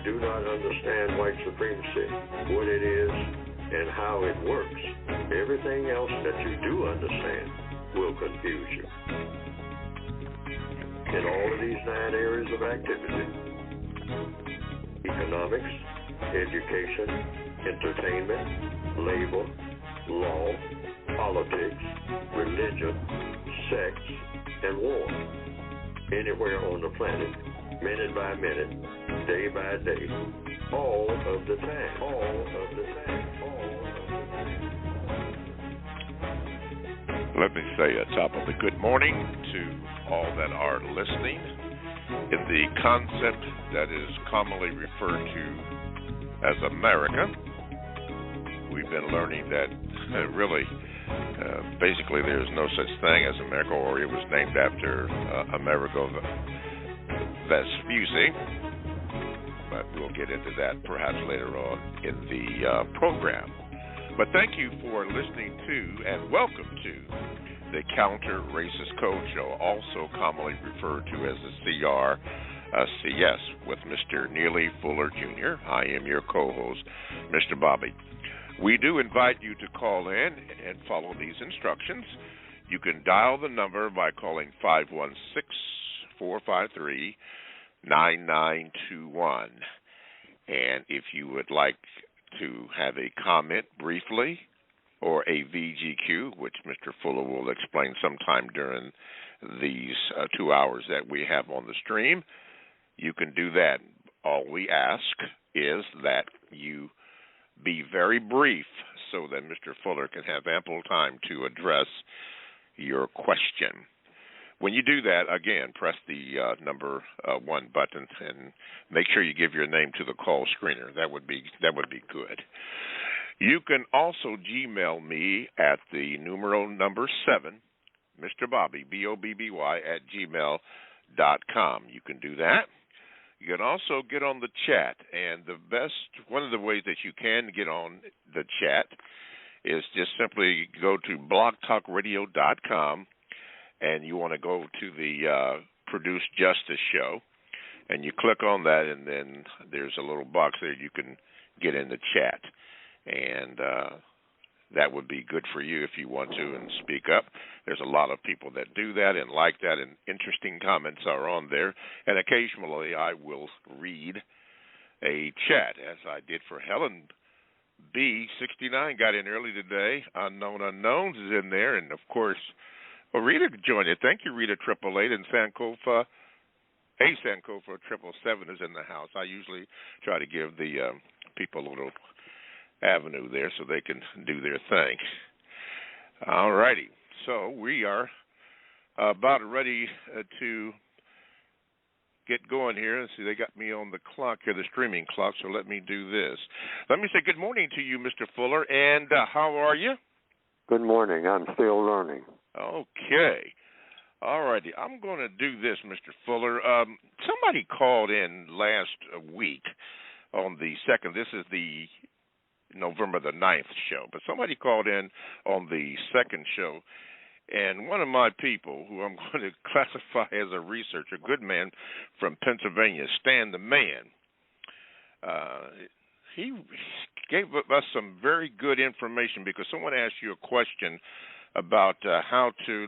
do not understand white supremacy, what it is, and how it works, everything else that you do understand will confuse you. In all of these 9 areas of activity, economics, education, entertainment, labor, law, politics, religion, sex, and war. Anywhere on the planet, minute by minute, day by day, all of the time, all of the time, all of the time. Let me say a top of the good morning to all that are listening. In the concept that is commonly referred to as America, we've been learning that basically there's no such thing as America, or it was named after Amerigo Vespucci, but we'll get into that perhaps later on in the program. But thank you for listening to and welcome to the Counter Racist Code Show, also commonly referred to as the CRCS, with Mr. Neely Fuller Jr. I am your co-host, Mr. Bobby. We do invite you to call in and follow these instructions. You can dial the number by calling 516-453-9921. And if you would like to have a comment briefly or a VGQ, which Mr. Fuller will explain sometime during these 2 hours that we have on the stream, you can do that. All we ask is that you be very brief so that Mr. Fuller can have ample time to address your question. When you do that, again, press the number 1 button and make sure you give your name to the call screener. That would be good. You can also Gmail me at the numeral number 7, Mr. Bobby, BOBBY, at gmail.com. You can do that. You can also get on the chat, and one of the ways that you can get on the chat is just simply go to blogtalkradio.com, and you want to go to the Produce Justice show, and you click on that, and then there's a little box there you can get in the chat, and that would be good for you if you want to and speak up. There's a lot of people that do that and like that, and interesting comments are on there. And occasionally I will read a chat, as I did for Helen B. 69, got in early today. Unknown Unknowns is in there, and, of course, Rita joined it. Thank you, Rita 888, and Sankofa 777 is in the house. I usually try to give the people a little avenue there so they can do their thing. All righty. So we are about ready to get going here. See, they got me on the clock here, the streaming clock, so let me do this. Let me say good morning to you, Mr. Fuller, and how are you? Good morning. I'm still learning. Okay. All righty. I'm going to do this, Mr. Fuller. Somebody called in last week on the 2nd. This is the November the 9th show, but somebody called in on the 2nd show, and one of my people, who I'm going to classify as a researcher, a good man from Pennsylvania, Stan the Man, he gave us some very good information, because someone asked you a question about how to,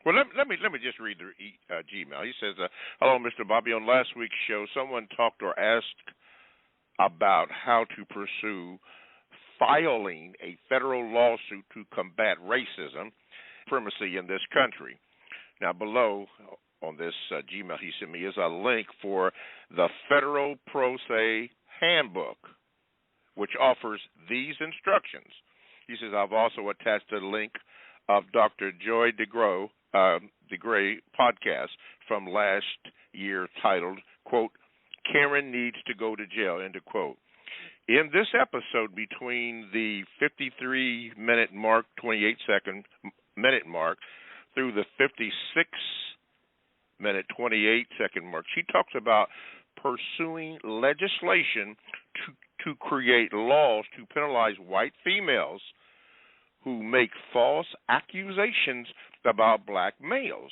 well, let me just read the Gmail. He says, hello, Mr. Bobby. On last week's show, someone talked or asked about how to pursue filing a federal lawsuit to combat racism, supremacy in this country. Now, below on this Gmail he sent me is a link for the Federal Pro Se Handbook, which offers these instructions. He says, I've also attached a link of Dr. Joy DeGray podcast from last year titled, quote, Karen Needs to Go to Jail, end of quote. In this episode, between the 53-minute mark, 28-second minute mark, through the 56-minute, 28-second mark, she talks about pursuing legislation to create laws to penalize white females who make false accusations about black males.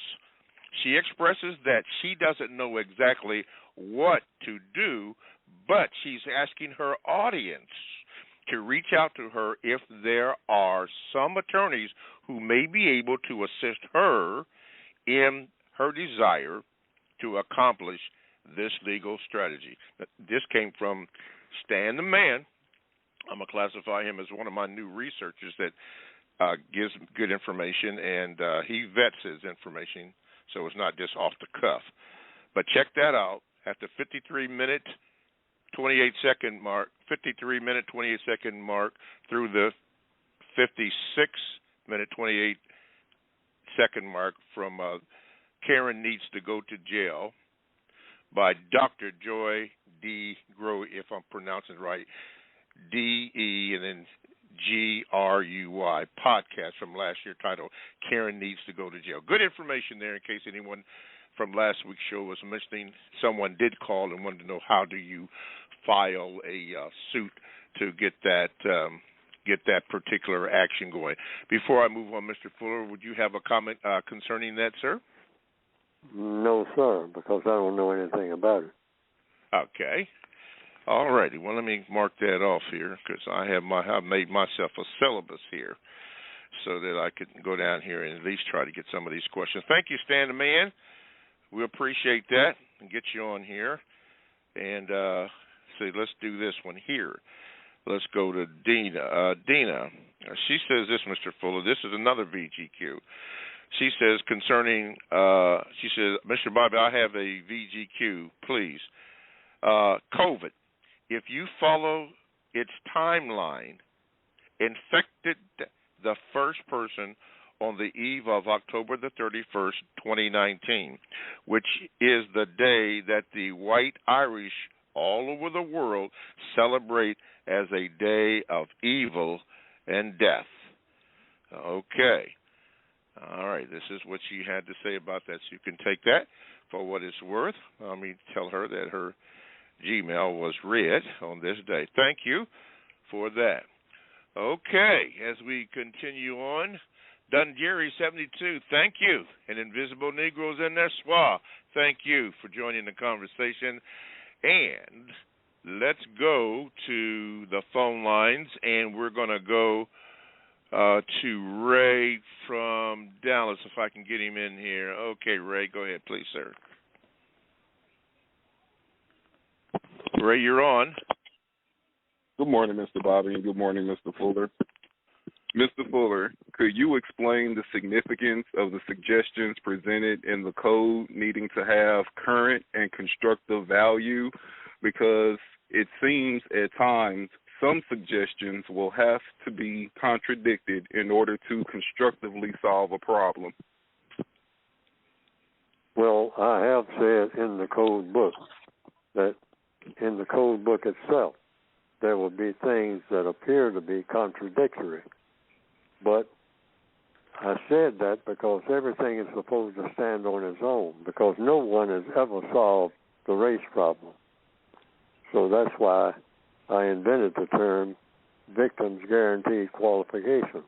She expresses that she doesn't know exactly what to do, but she's asking her audience to reach out to her if there are some attorneys who may be able to assist her in her desire to accomplish this legal strategy. This came from Stan the Man. I'm going to classify him as one of my new researchers that gives good information, and he vets his information, so it's not just off the cuff. But check that out. At the 53-minute, 28-second mark, 53-minute, 28-second mark through the 56-minute, 28-second mark from Karen Needs to Go to Jail by Dr. Joy D. Grow, if I'm pronouncing it right, D-E and then G-R-U-Y, podcast from last year titled Karen Needs to Go to Jail. Good information there in case anyone from last week's show was mentioning someone did call and wanted to know how do you file a suit to get that particular action going. Before I move on, Mr. Fuller, would you have a comment concerning that, sir? No, sir, because I don't know anything about it. Okay. All righty. Well, let me mark that off here because I've made myself a syllabus here so that I can go down here and at least try to get some of these questions. Thank you, Stan the Man. We appreciate that and get you on here. And let's do this one here. Let's go to Dina. Dina, she says this, Mr. Fuller. This is another VGQ. She says Mr. Bobby, I have a VGQ, please. COVID. If you follow its timeline, infected the first person on the eve of October the 31st, 2019, which is the day that the white Irish all over the world celebrate as a day of evil and death. Okay. All right, this is what she had to say about that. So you can take that for what it's worth. Let me tell her that her Gmail was read on this day. Thank you for that. Okay, as we continue on, Dungery 72, thank you. And Invisible Negroes in their SWA, thank you for joining the conversation. And let's go to the phone lines, and we're going to go to Ray from Dallas, if I can get him in here. Okay, Ray, go ahead, please, sir. Ray, you're on. Good morning, Mr. Bobby, and good morning, Mr. Fuller. Mr. Fuller, could you explain the significance of the suggestions presented in the code needing to have current and constructive value? Because it seems at times some suggestions will have to be contradicted in order to constructively solve a problem. Well, I have said in the code book that in the code book itself there will be things that appear to be contradictory. But I said that because everything is supposed to stand on its own, because no one has ever solved the race problem. So that's why I invented the term victim's guaranteed qualification.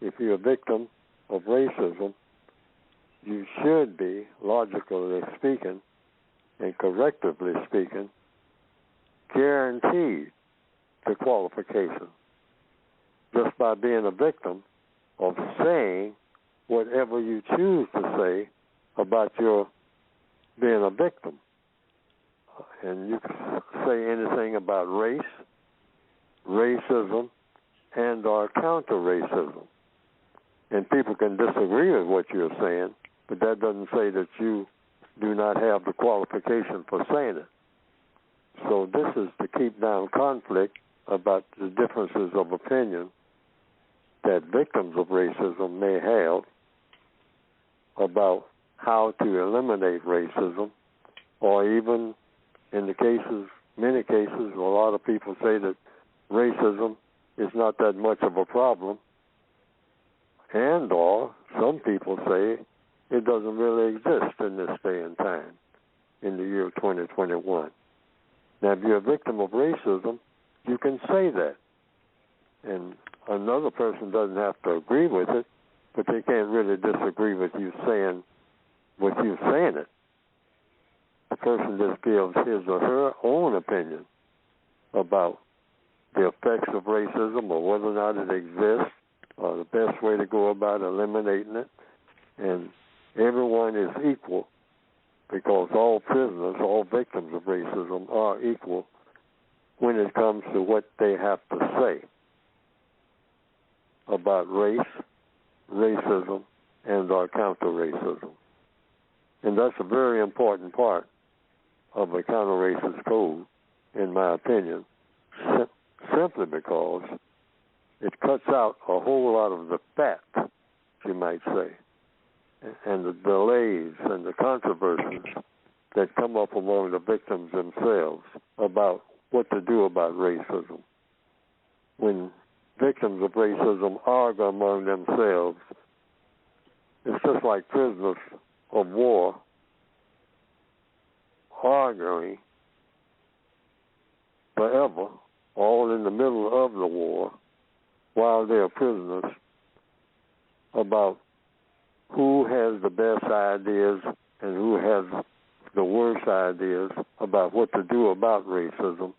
If you're a victim of racism, you should be, logically speaking and correctively speaking, guaranteed the qualification just by being a victim of saying whatever you choose to say about your being a victim. And you can say anything about race, racism, and or counter-racism. And people can disagree with what you're saying, but that doesn't say that you do not have the qualification for saying it. So this is to keep down conflict about the differences of opinion that victims of racism may have about how to eliminate racism, or even in the cases, many cases, a lot of people say that racism is not that much of a problem, and or some people say it doesn't really exist in this day and time, in the year 2021. Now, if you're a victim of racism, you can say that. And another person doesn't have to agree with it, but they can't really disagree with you saying with you saying it. The person just gives his or her own opinion about the effects of racism or whether or not it exists or the best way to go about eliminating it. And everyone is equal because all prisoners, all victims of racism are equal when it comes to what they have to say about race, racism, and counter-racism. And that's a very important part of the counter-racist code, in my opinion, simply because it cuts out a whole lot of the fat, you might say, and the delays and the controversies that come up among the victims themselves about what to do about racism. When victims of racism argue among themselves, it's just like prisoners of war arguing forever, all in the middle of the war, while they're prisoners, about who has the best ideas and who has the worst ideas about what to do about racism.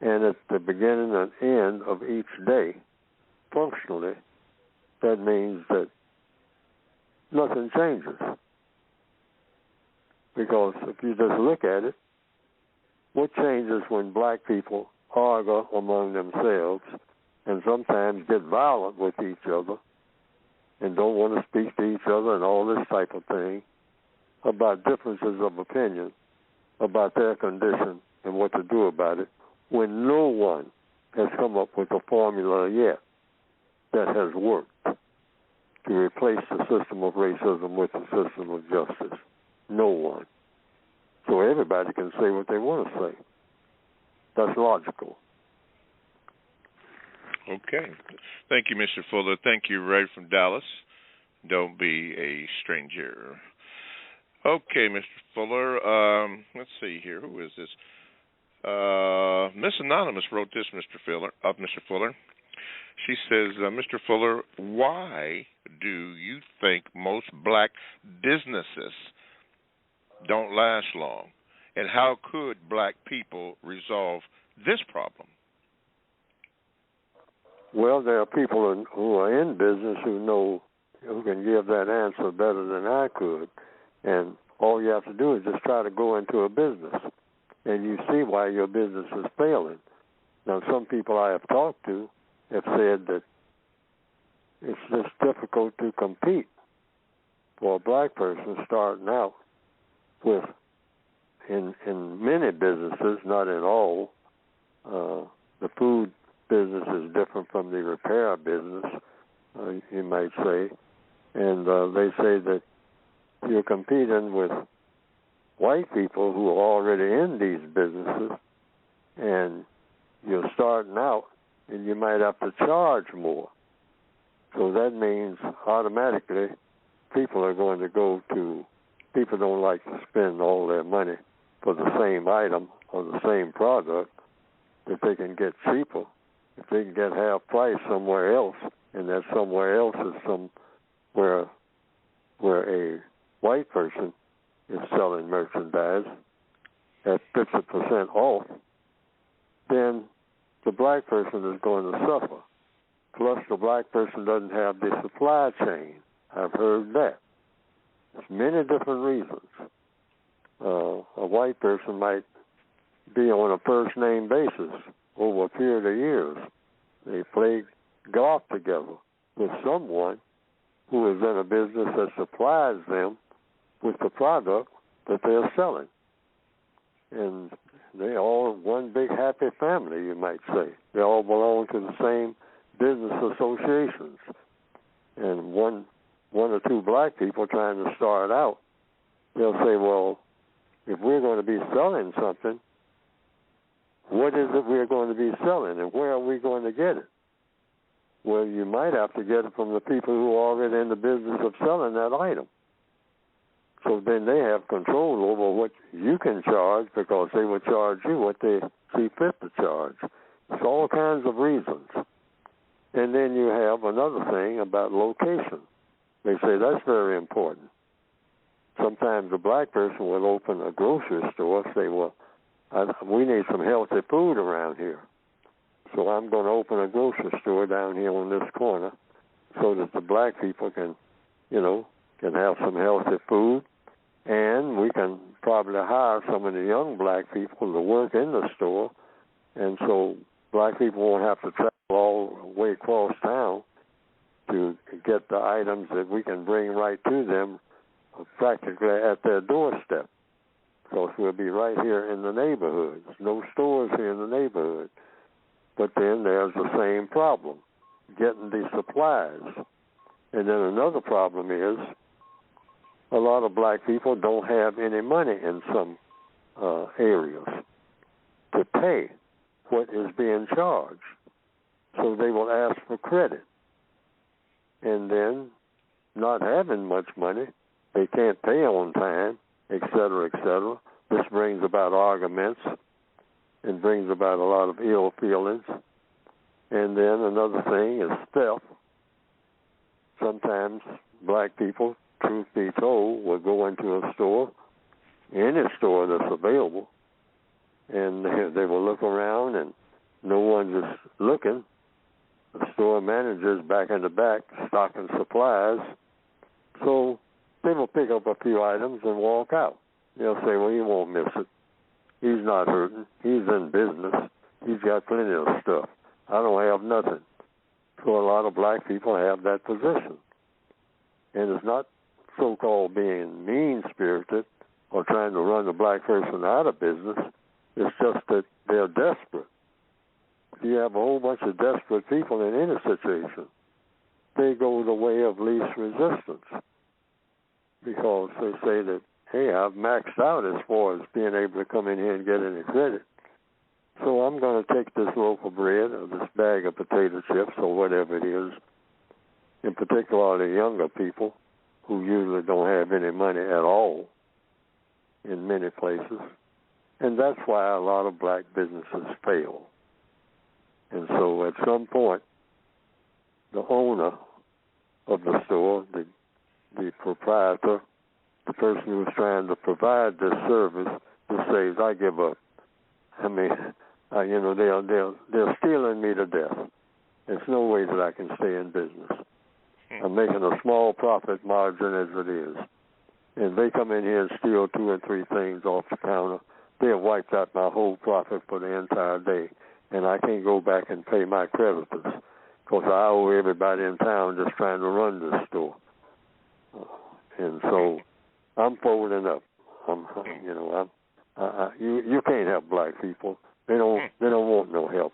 And at the beginning and end of each day, functionally, that means that nothing changes. Because if you just look at it, what changes when black people argue among themselves and sometimes get violent with each other and don't want to speak to each other and all this type of thing about differences of opinion about their condition and what to do about it, when no one has come up with a formula yet that has worked to replace the system of racism with the system of justice. No one. So everybody can say what they want to say. That's logical. Okay. Thank you, Mr. Fuller. Thank you, Ray from Dallas. Don't be a stranger. Okay, Mr. Fuller. Let's see here. Who is this? Miss Anonymous wrote this, Mr. Fuller. She says, Mr. Fuller, why do you think most black businesses don't last long? And how could black people resolve this problem? Well, there are people who are in business who can give that answer better than I could. And all you have to do is just try to go into a business, and you see why your business is failing. Now, some people I have talked to have said that it's just difficult to compete for a black person starting out with, in many businesses, not in all. The food business is different from the repair business, you might say. And they say that you're competing with white people who are already in these businesses, and you're starting out, and you might have to charge more. So that means automatically people don't like to spend all their money for the same item or the same product that they can get cheaper. If they can get half price somewhere else, and that somewhere else is somewhere where a white person is selling merchandise at 50% off, then the black person is going to suffer. Plus, the black person doesn't have the supply chain. I've heard that. There's many different reasons. A white person might be on a first-name basis over a period of years. They play golf together with someone who is in a business that supplies them with the product that they're selling. And they all one big happy family, you might say. They all belong to the same business associations. And one or two black people trying to start out, they'll say, well, if we're going to be selling something, what is it we're going to be selling, and where are we going to get it? Well, you might have to get it from the people who are already in the business of selling that item. So then they have control over what you can charge, because they will charge you what they see fit to charge. It's all kinds of reasons. And then you have another thing about location. They say that's very important. sometimes a black person will open a grocery store and say, well, we need some healthy food around here. So I'm going to open a grocery store down here on this corner so that the black people can have some healthy food. And we can probably hire some of the young black people to work in the store. And so black people won't have to travel all the way across town to get the items that we can bring right to them practically at their doorstep. Because we'll be right here in the neighborhood. There's no stores here in the neighborhood. But then there's the same problem, getting the supplies. And then another problem is a lot of black people don't have any money in some areas to pay what is being charged. So they will ask for credit. And then, not having much money, they can't pay on time, et cetera, et cetera. This brings about arguments and brings about a lot of ill feelings. And then another thing is theft. Sometimes black people, truth be told, will go into a store, any store that's available, and they will look around and no one's just looking. The store manager's back in the back stocking supplies. So they will pick up a few items and walk out. They'll say, well, he won't miss it. He's not hurting. He's in business. He's got plenty of stuff. I don't have nothing. So a lot of black people have that position. And it's not so-called being mean-spirited or trying to run the black person out of business. It's just that they're desperate. You have a whole bunch of desperate people in any situation. They go the way of least resistance because they say that, hey, I've maxed out as far as being able to come in here and get any credit. So I'm going to take this loaf of bread or this bag of potato chips or whatever it is, in particular the younger people who usually don't have any money at all in many places. And that's why a lot of black businesses fail. And so at some point, the owner of the store, the proprietor, the person who's trying to provide this service, just says, I give up. I mean, they're stealing me to death. There's no way that I can stay in business. I'm making a small profit margin as it is. And they come in here and steal 2 or 3 things off the counter. They have wiped out my whole profit for the entire day. And I can't go back and pay my creditors because I owe everybody in town just trying to run this store. And so I'm folding up. You can't help black people. They don't want no help.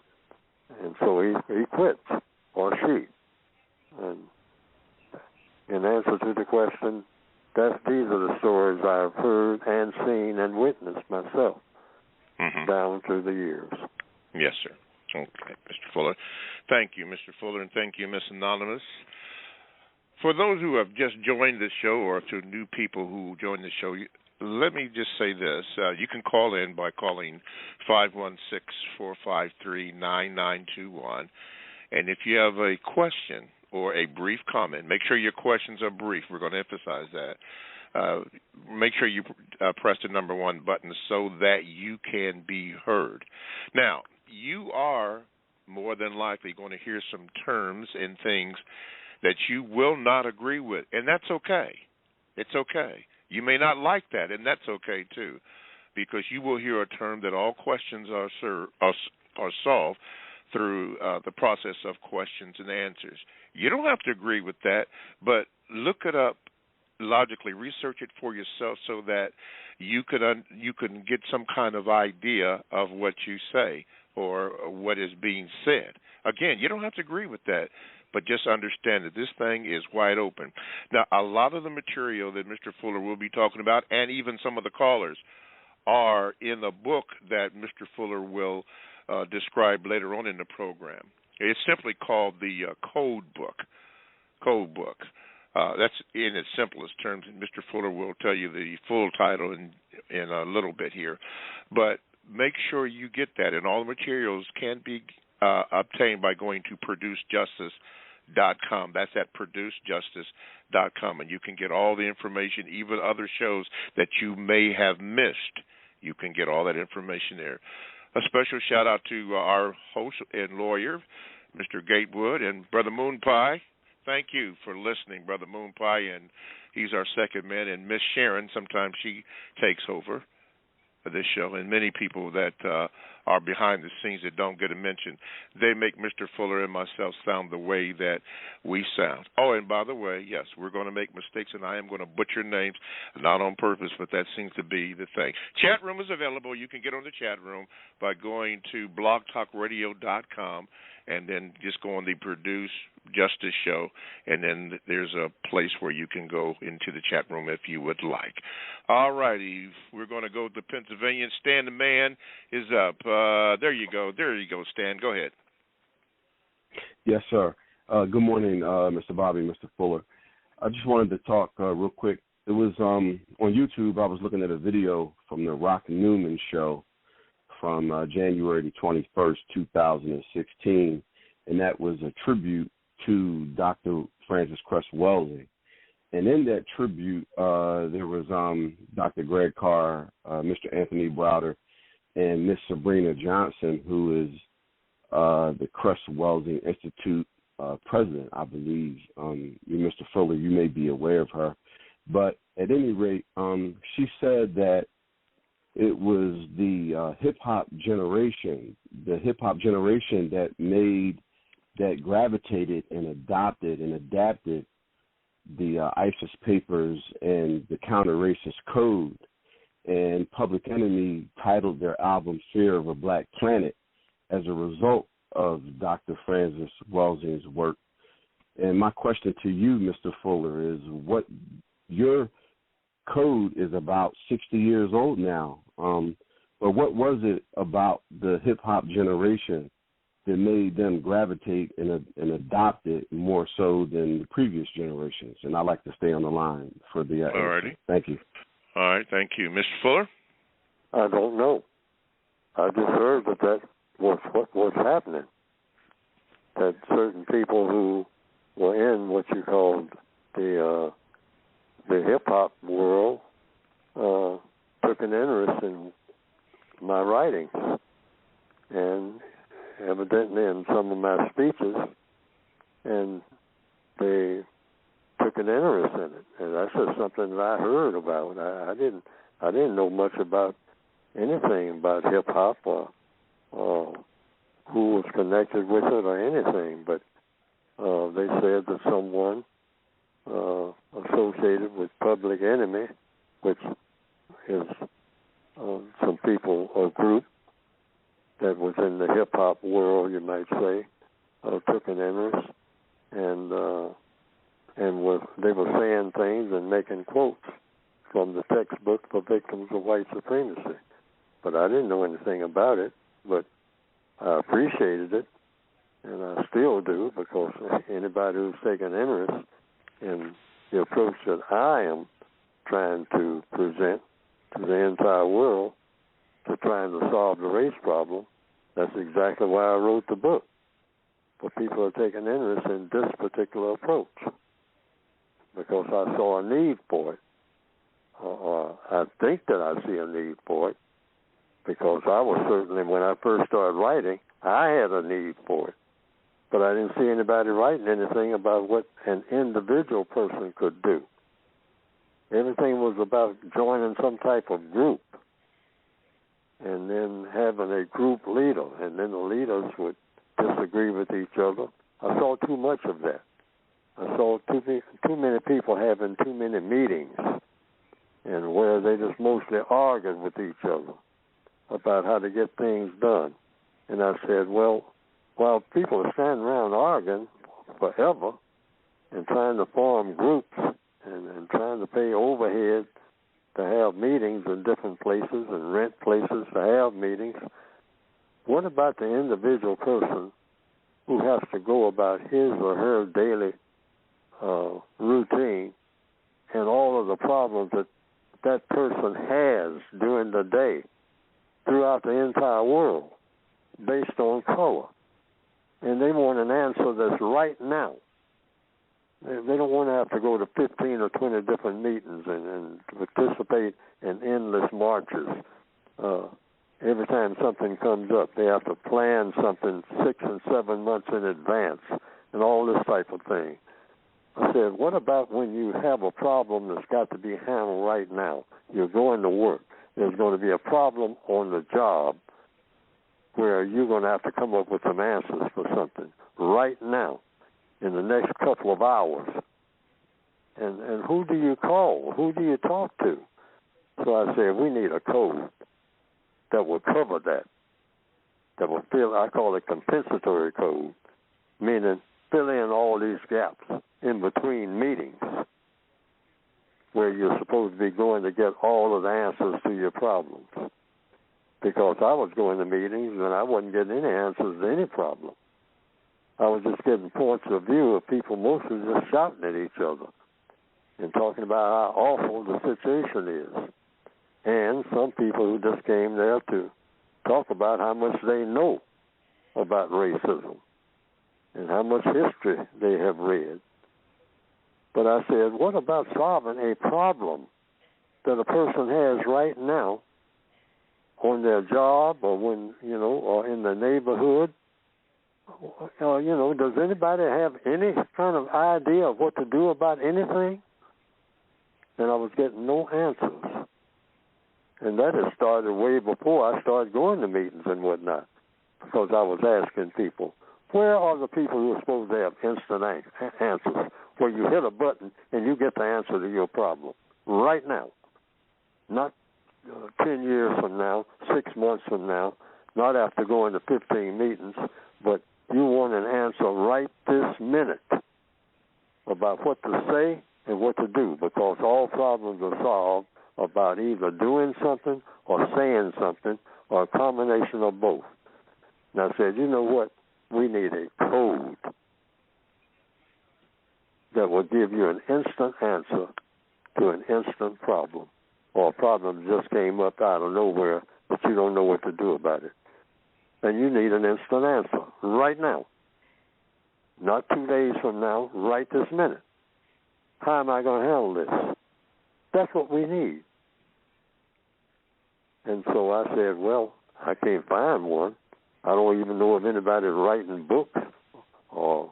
And so he quits, or she. And in answer to the question, these are the stories I've heard and seen and witnessed myself down through the years. Yes, sir. Okay, Mr. Fuller. Thank you, Mr. Fuller, and thank you, Miss Anonymous. For those who have just joined the show or to new people who joined the show, let me just say this. You can call in by calling 516-453-9921. And if you have a question or a brief comment, make sure your questions are brief. We're going to emphasize that. Make sure you press the number 1 button so that you can be heard. Now, you are more than likely going to hear some terms and things that you will not agree with, and that's okay. It's okay. You may not like that, and that's okay too, because you will hear a term that all questions are solved through the process of questions and answers. You don't have to agree with that, but look it up logically, research it for yourself so that you can get some kind of idea of what you say or what is being said. Again, you don't have to agree with that, but just understand that this thing is wide open. Now, a lot of the material that Mr. Fuller will be talking about, and even some of the callers, are in the book that Mr. Fuller will describe later on in the program. It's simply called the Code Book. Code Book. That's in its simplest terms, and Mr. Fuller will tell you the full title in a little bit here. But make sure you get that, and all the materials can be obtained by going to producejustice.com. That's at producejustice.com. And you can get all the information, even other shows that you may have missed. You can get all that information there. A special shout-out to our host and lawyer, Mr. Gatewood, and Brother Moon Pie. Thank you for listening, Brother Moon Pie, and he's our second man. And Miss Sharon, sometimes she takes over this show, and many people that are behind the scenes that don't get a mention. They make Mr. Fuller and myself sound the way that we sound. Oh, and by the way, yes, we're going to make mistakes, and I am going to butcher names, not on purpose, but that seems to be the thing. Chat room is available. You can get on the chat room by going to blogtalkradio.com and then just go on the Produce Justice show, and then there's a place where you can go into the chat room if you would like. All righty, we're going to go to Pennsylvania. Stan the Man is up. There you go, Stan. Go ahead. Yes, sir. Good morning, Mr. Bobby, Mr. Fuller. I just wanted to talk real quick. It was on YouTube. I was looking at a video from the Rock Newman show from January the 21st, 2016, and that was a tribute to Dr. Francis Cress Welsing. And in that tribute, there was Dr. Greg Carr, Mr. Anthony Browder, and Miss Sabrina Johnson, who is the Cress Welsing Institute president, I believe. Mr. Fuller, you may be aware of her. But at any rate, she said that it was the hip-hop generation that gravitated and adopted and adapted the ISIS papers and the counter-racist code. And Public Enemy titled their album Fear of a Black Planet as a result of Dr. Francis Welsing's work. And my question to you, Mr. Fuller, is what your code is about 60 years old now. But what was it about the hip-hop generation that made them gravitate and adopt it more so than the previous generations? And I'd like to stay on the line for the all righty. Thank you. All right, thank you. Mr. Fuller? I don't know. I just heard that was what was happening, that certain people who were in what you called the hip-hop world took an interest in my writings, and evidently in some of my speeches, and they took an interest in it. And that's just something that I heard about. I didn't know much about anything about hip-hop or who was connected with it or anything, but they said that someone associated with Public Enemy, which is some people, a group that was in the hip-hop world, you might say, took an interest, and they were saying things and making quotes from the textbook for victims of white supremacy. But I didn't know anything about it, but I appreciated it, and I still do, because anybody who's taken interest in the approach that I am trying to present to the entire world to trying to solve the race problem, that's exactly why I wrote the book. But people are taking interest in this particular approach because I saw a need for it. Or I think that I see a need for it, because I was certainly, when I first started writing, I had a need for it. But I didn't see anybody writing anything about what an individual person could do. Everything was about joining some type of group and then having a group leader, and then the leaders would disagree with each other. I saw too much of that. I saw too many people having too many meetings, and where they just mostly argued with each other about how to get things done. And I said, well, while people are standing around arguing forever and trying to form groups and trying to pay overhead to have meetings in different places and rent places to have meetings, what about the individual person who has to go about his or her daily routine and all of the problems that person has during the day throughout the entire world based on color? And they want an answer that's right now. They don't want to have to go to 15 or 20 different meetings and participate in endless marches. Every time something comes up, they have to plan something 6 and 7 months in advance and all this type of thing. I said, what about when you have a problem that's got to be handled right now? You're going to work. There's going to be a problem on the job where you're going to have to come up with some answers for something right now in the next couple of hours. And who do you call? Who do you talk to? So I said, we need a code that will cover that will fill, I call it compensatory code, meaning fill in all these gaps in between meetings where you're supposed to be going to get all of the answers to your problems. Because I was going to meetings and I wasn't getting any answers to any problem. I was just getting points of view of people mostly just shouting at each other and talking about how awful the situation is. And some people who just came there to talk about how much they know about racism and how much history they have read. But I said, what about solving a problem that a person has right now on their job or when, or in the neighborhood? Does anybody have any kind of idea of what to do about anything? And I was getting no answers. And that had started way before I started going to meetings and whatnot, because I was asking people, where are the people who are supposed to have instant answers, where you hit a button and you get the answer to your problem right now, not 10 years from now, 6 months from now, not after going to 15 meetings, but you want an answer right this minute about what to say and what to do, because all problems are solved about either doing something or saying something or a combination of both. And I said, you know what? We need a code that will give you an instant answer to an instant problem, or a problem that just came up out of nowhere but you don't know what to do about it. And you need an instant answer right now, not 2 days from now, right this minute. How am I going to handle this? That's what we need. And so I said, well, I can't find one. I don't even know if anybody's writing books or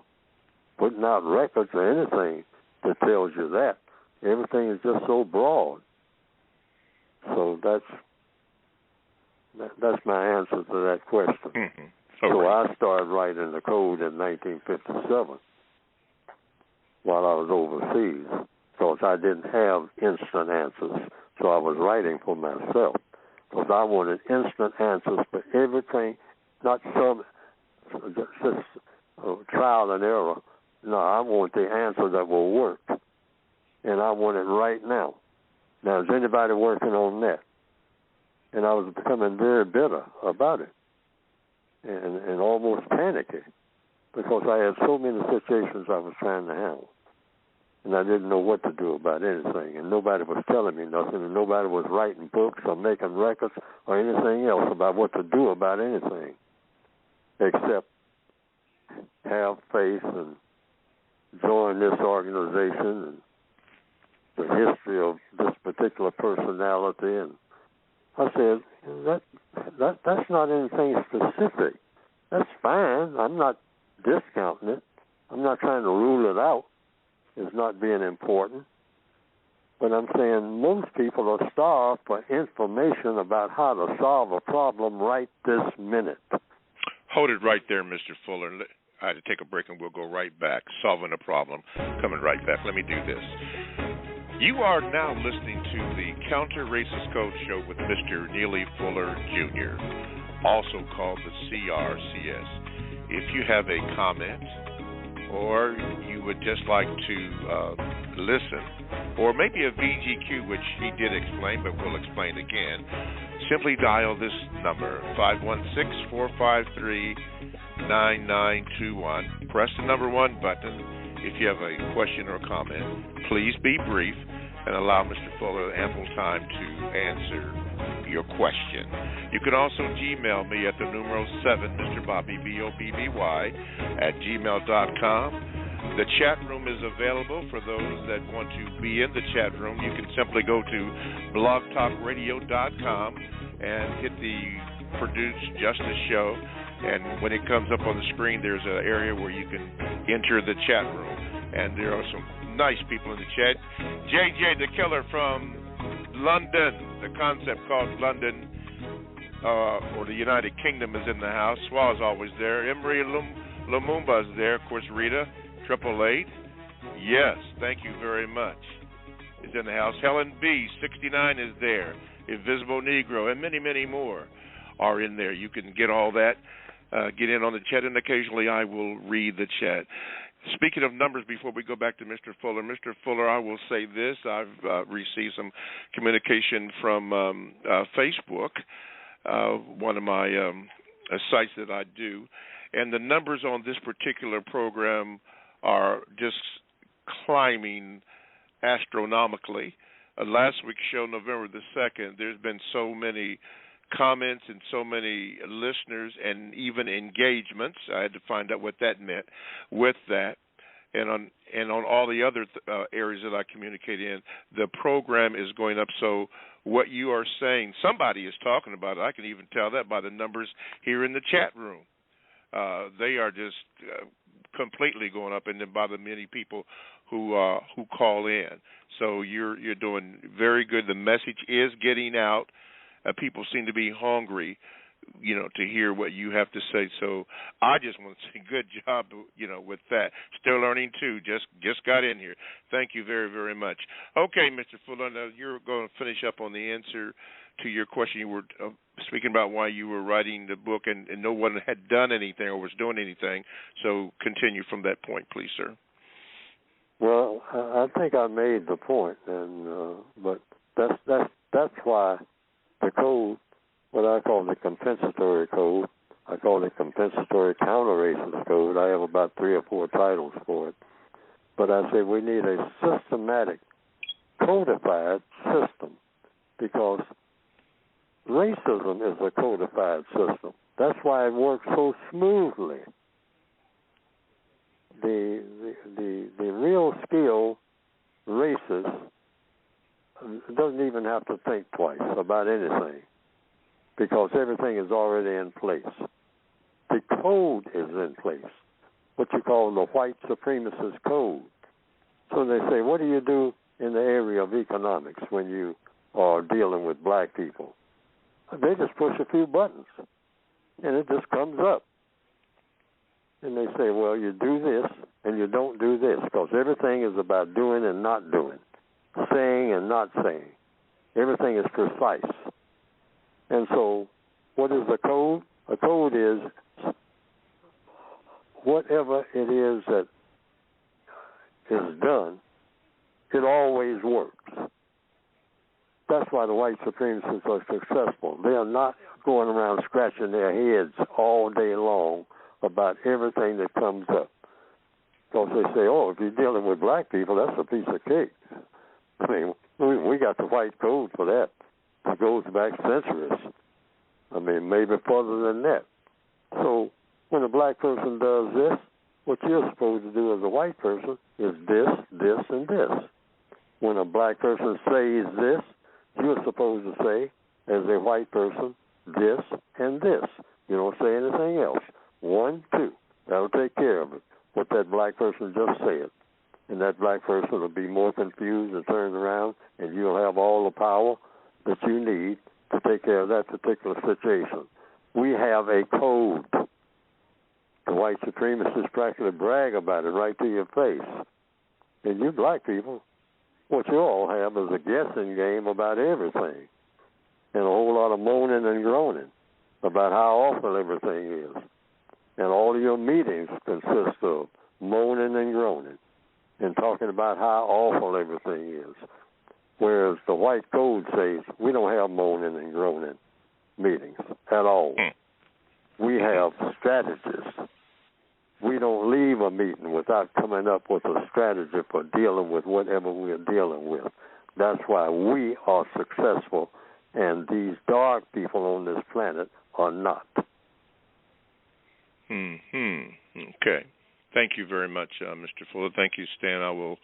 putting out records or anything that tells you that. Everything is just so broad. So that's my answer to that question. Mm-hmm. So I started writing the code in 1957 while I was overseas, because I didn't have instant answers. So I was writing for myself, because I wanted instant answers for everything, not just trial and error. No, I want the answer that will work, and I want it right now. Now, is anybody working on that? And I was becoming very bitter about it and almost panicky, because I had so many situations I was trying to handle, and I didn't know what to do about anything, and nobody was telling me nothing, and nobody was writing books or making records or anything else about what to do about anything, except have faith and join this organization and the history of this particular personality. And I said, that's not anything specific. That's fine. I'm not discounting it. I'm not trying to rule it out as not being important. But I'm saying most people are starved for information about how to solve a problem right this minute. Hold it right there, Mr. Fuller. I had to take a break, and we'll go right back. Solving a problem. Coming right back. Let me do this. You are now listening to the Counter Racist Code Show with Mr. Neely Fuller, Jr., also called the CRCS. If you have a comment, or you would just like to listen, or maybe a VGQ, which he did explain, but we'll explain again, simply dial this number, 516-453-9921. Press the number 1 button if you have a question or comment. Please be brief and allow Mr. Fuller ample time to answer your question. You can also Gmail me at the numero 7, Mr. Bobby, BOBBY, @gmail.com. The chat room is available for those that want to be in the chat room. You can simply go to blogtalkradio.com and hit the Produce Justice Show. And when it comes up on the screen, there's an area where you can enter the chat room. And there are some nice people in the chat. JJ the Killer from London, the concept called London, or the United Kingdom, is in the house. Swaz always there. Emery Lumumba is there. Of course, Rita, 888. Yes, thank you very much. Is in the house. Helen B, 69 is there. Invisible Negro, and many, many more are in there. You can get all that. Get in on the chat, and occasionally I will read the chat. Speaking of numbers, before we go back to Mr. Fuller, I will say this. I've received some communication from Facebook, one of my sites that I do, and the numbers on this particular program are just climbing astronomically. Last week's show, November the 2nd, there's been so many comments and so many listeners and even engagements. I had to find out what that meant with that. And on all the other areas that I communicate in, the program is going up. So what you are saying, somebody is talking about it. I can even tell that by the numbers here in the chat room. They are just completely going up, and then by the many people who call in. So you're doing very good. The message is getting out. People seem to be hungry, to hear what you have to say. So I just want to say good job, with that. Still learning too. Just got in here. Thank you very, very much. Okay, Mr. Fuller, now you're going to finish up on the answer to your question. You were speaking about why you were writing the book, and no one had done anything or was doing anything. So continue from that point, please, sir. Well, I think I made the point, and but that's why the code, what I call the compensatory code, I call it compensatory counter-racist code. I have about 3 or 4 titles for it. But I say we need a systematic, codified system, because racism is a codified system. That's why it works so smoothly. The real skilled racist doesn't even have to think twice about anything, because everything is already in place. The code is in place, what you call the white supremacist code. So they say, what do you do in the area of economics when you are dealing with black people? They just push a few buttons, and it just comes up. And they say, well, you do this and you don't do this, because everything is about doing and not doing, saying and not saying. Everything is precise. And so what is a code? A code is whatever it is that is done, it always works. That's why the white supremacists are successful. They are not going around scratching their heads all day long about everything that comes up. Because they say, oh, if you're dealing with black people, that's a piece of cake. I mean, we got the white code for that. It goes back centuries. I mean, maybe further than that. So when a black person does this, what you're supposed to do as a white person is this, this, and this. When a black person says this, you're supposed to say, as a white person, this and this. You don't say anything else. 1, 2. That'll take care of it, what that black person just said. And that black person will be more confused and turned around, and you'll have all the power that you need to take care of that particular situation. We have a code. The white supremacists practically brag about it right to your face. And you black people, what you all have is a guessing game about everything, and a whole lot of moaning and groaning about how awful everything is. And all of your meetings consist of moaning and groaning and talking about how awful everything is. Whereas the white code says we don't have moaning and groaning meetings at all. We have strategists. We don't leave a meeting without coming up with a strategy for dealing with whatever we're dealing with. That's why we are successful, and these dark people on this planet are not. Okay. Thank you very much, Mr. Fuller. Thank you, Stan. I will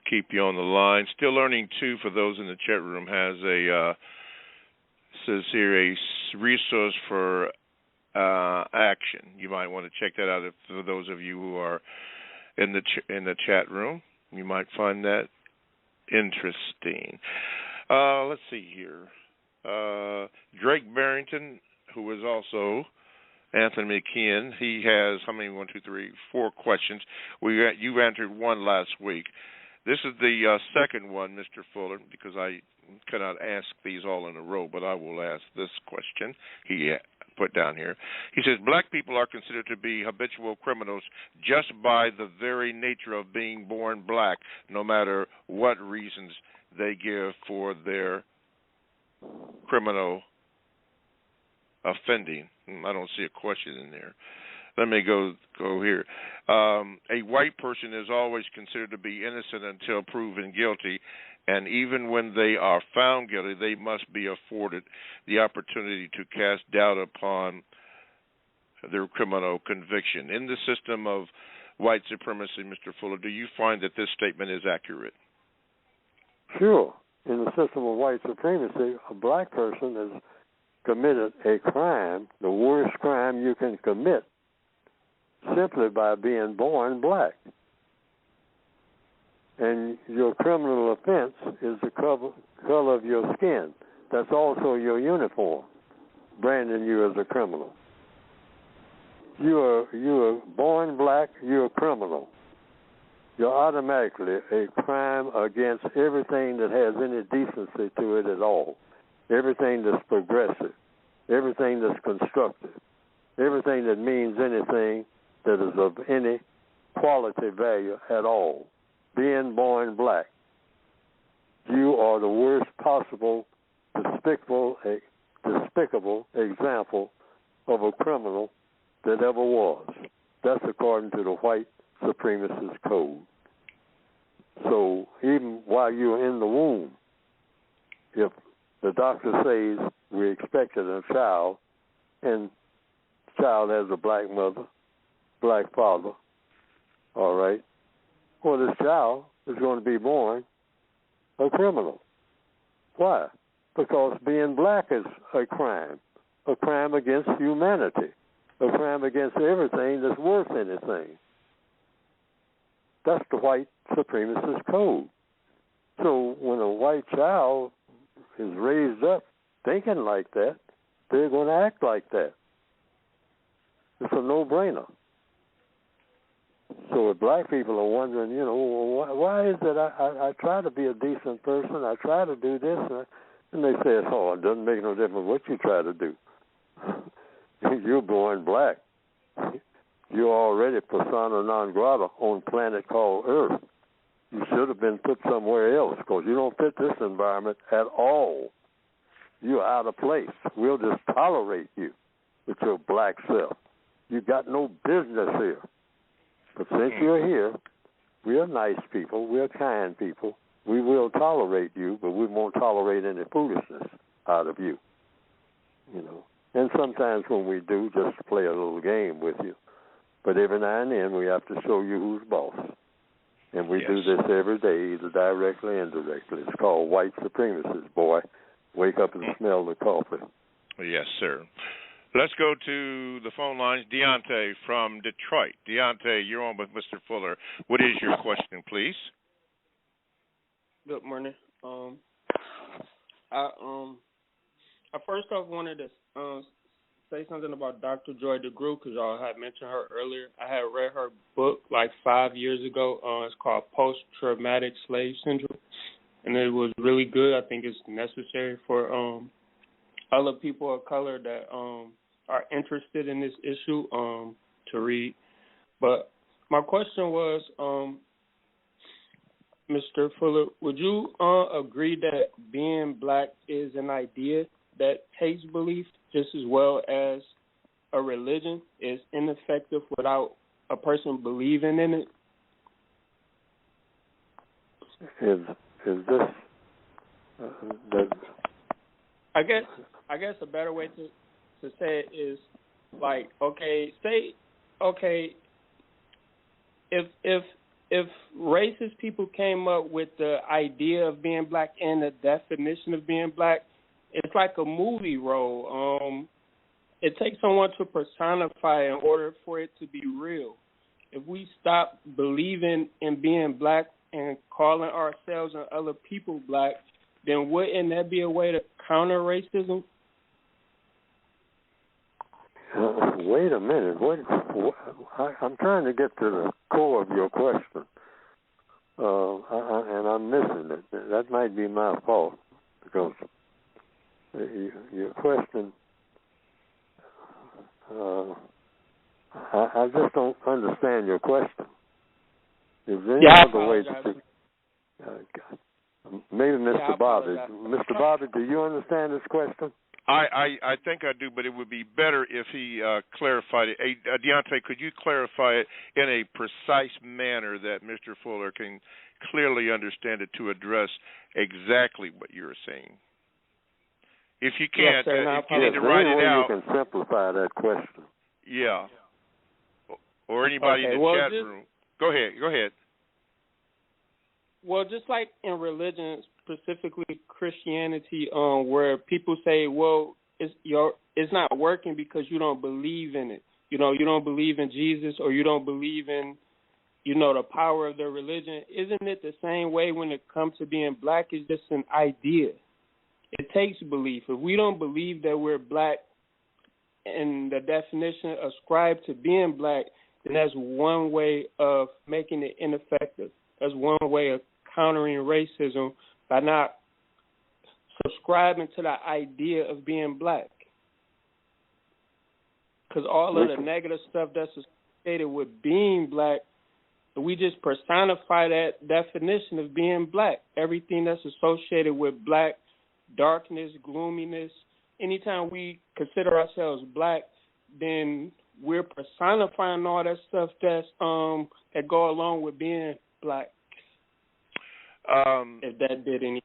keep you on the line. Still Learning 2, for those in the chat room, has says here, a resource for action. You might want to check that out for those of you who are in the chat room. You might find that interesting. Let's see here. Drake Barrington, who is also Anthony McKeon, he has, how many? 1, 2, 3, 4 questions. You answered one last week. This is the second one, Mr. Fuller, because I cannot ask these all in a row, but I will ask this question he put down here. He says, black people are considered to be habitual criminals just by the very nature of being born black, no matter what reasons they give for their criminal offending. I don't see a question in there. Let me go here. A white person is always considered to be innocent until proven guilty, and even when they are found guilty, they must be afforded the opportunity to cast doubt upon their criminal conviction. In the system of white supremacy, Mr. Fuller, do you find that this statement is accurate? Sure. In the system of white supremacy, a black person has committed a crime, the worst crime you can commit, simply by being born black. And your criminal offense is the color of your skin. That's also your uniform, branding you as a criminal. You are born black, you're a criminal. You're automatically a crime against everything that has any decency to it at all. Everything that's progressive, everything that's constructive, everything that means anything that is of any quality value at all. Being born black, you are the worst possible despicable example of a criminal that ever was. That's according to the white supremacist code. So even while you're in the womb, if the doctor says we expected a child, and the child has a black mother, black father, all right, well, this child is going to be born a criminal. Why? Because being black is a crime against humanity, a crime against everything that's worth anything. That's the white supremacist code. So when a white child is raised up thinking like that, they're going to act like that. It's a no-brainer. So if black people are wondering, why is it I try to be a decent person, I try to do this, and they say, oh, it doesn't make no difference what you try to do. You're born black. You're already persona non grata on a planet called Earth. You should have been put somewhere else because you don't fit this environment at all. You're out of place. We'll just tolerate you with your black self. You got no business here. But since you're here, we're nice people, we're kind people. We will tolerate you, but we won't tolerate any foolishness out of you. And sometimes when we do, just play a little game with you. But every now and then we have to show you who's boss. And we do this every day, either directly or indirectly. It's called white supremacists, boy. Wake up and smell the coffee. Yes, sir. Let's go to the phone lines. Deontay from Detroit. Deontay, you're on with Mr. Fuller. What is your question, please? Good morning. I first off wanted to say something about Dr. Joy DeGruy because y'all had mentioned her earlier. I had read her book like 5 years ago. It's called Post-Traumatic Slave Syndrome, and it was really good. I think it's necessary for other people of color that are interested in this issue to read. But my question was, Mr. Fuller, would you agree that being black is an idea that takes belief just as well as a religion is ineffective without a person believing in it? Is this I guess a better way to say it is like, if racist people came up with the idea of being black and the definition of being black, it's like a movie role. It takes someone to personify in order for it to be real. If we stop believing in being black and calling ourselves and other people black, then wouldn't that be a way to counter racism? Wait a minute. I'm trying to get to the core of your question, and I'm missing it. That might be my fault, because your question, I just don't understand your question. Is there any other way to speak? Maybe Mr. Bobby. Mr. Bobby, do you understand this question? I think I do, but it would be better if he clarified it. Hey, Deontay, could you clarify it in a precise manner that Mr. Fuller can clearly understand it to address exactly what you're saying? If you can't, if you need to write it out. You can simplify that question. Yeah. Or anybody in the chat room. Go ahead. Well, just like in religion, specifically Christianity, where people say, well, it's not working because you don't believe in it. You don't believe in Jesus, or you don't believe in, the power of their religion. Isn't it the same way when it comes to being black? It's just an idea. It takes belief. If we don't believe that we're black and the definition ascribed to being black, then that's one way of making it ineffective. That's one way of countering racism, by not subscribing to the idea of being black. Because all of the negative stuff that's associated with being black, we just personify that definition of being black. Everything that's associated with black, darkness, gloominess, anytime we consider ourselves black, then we're personifying all that stuff that's that go along with being black. If that did any.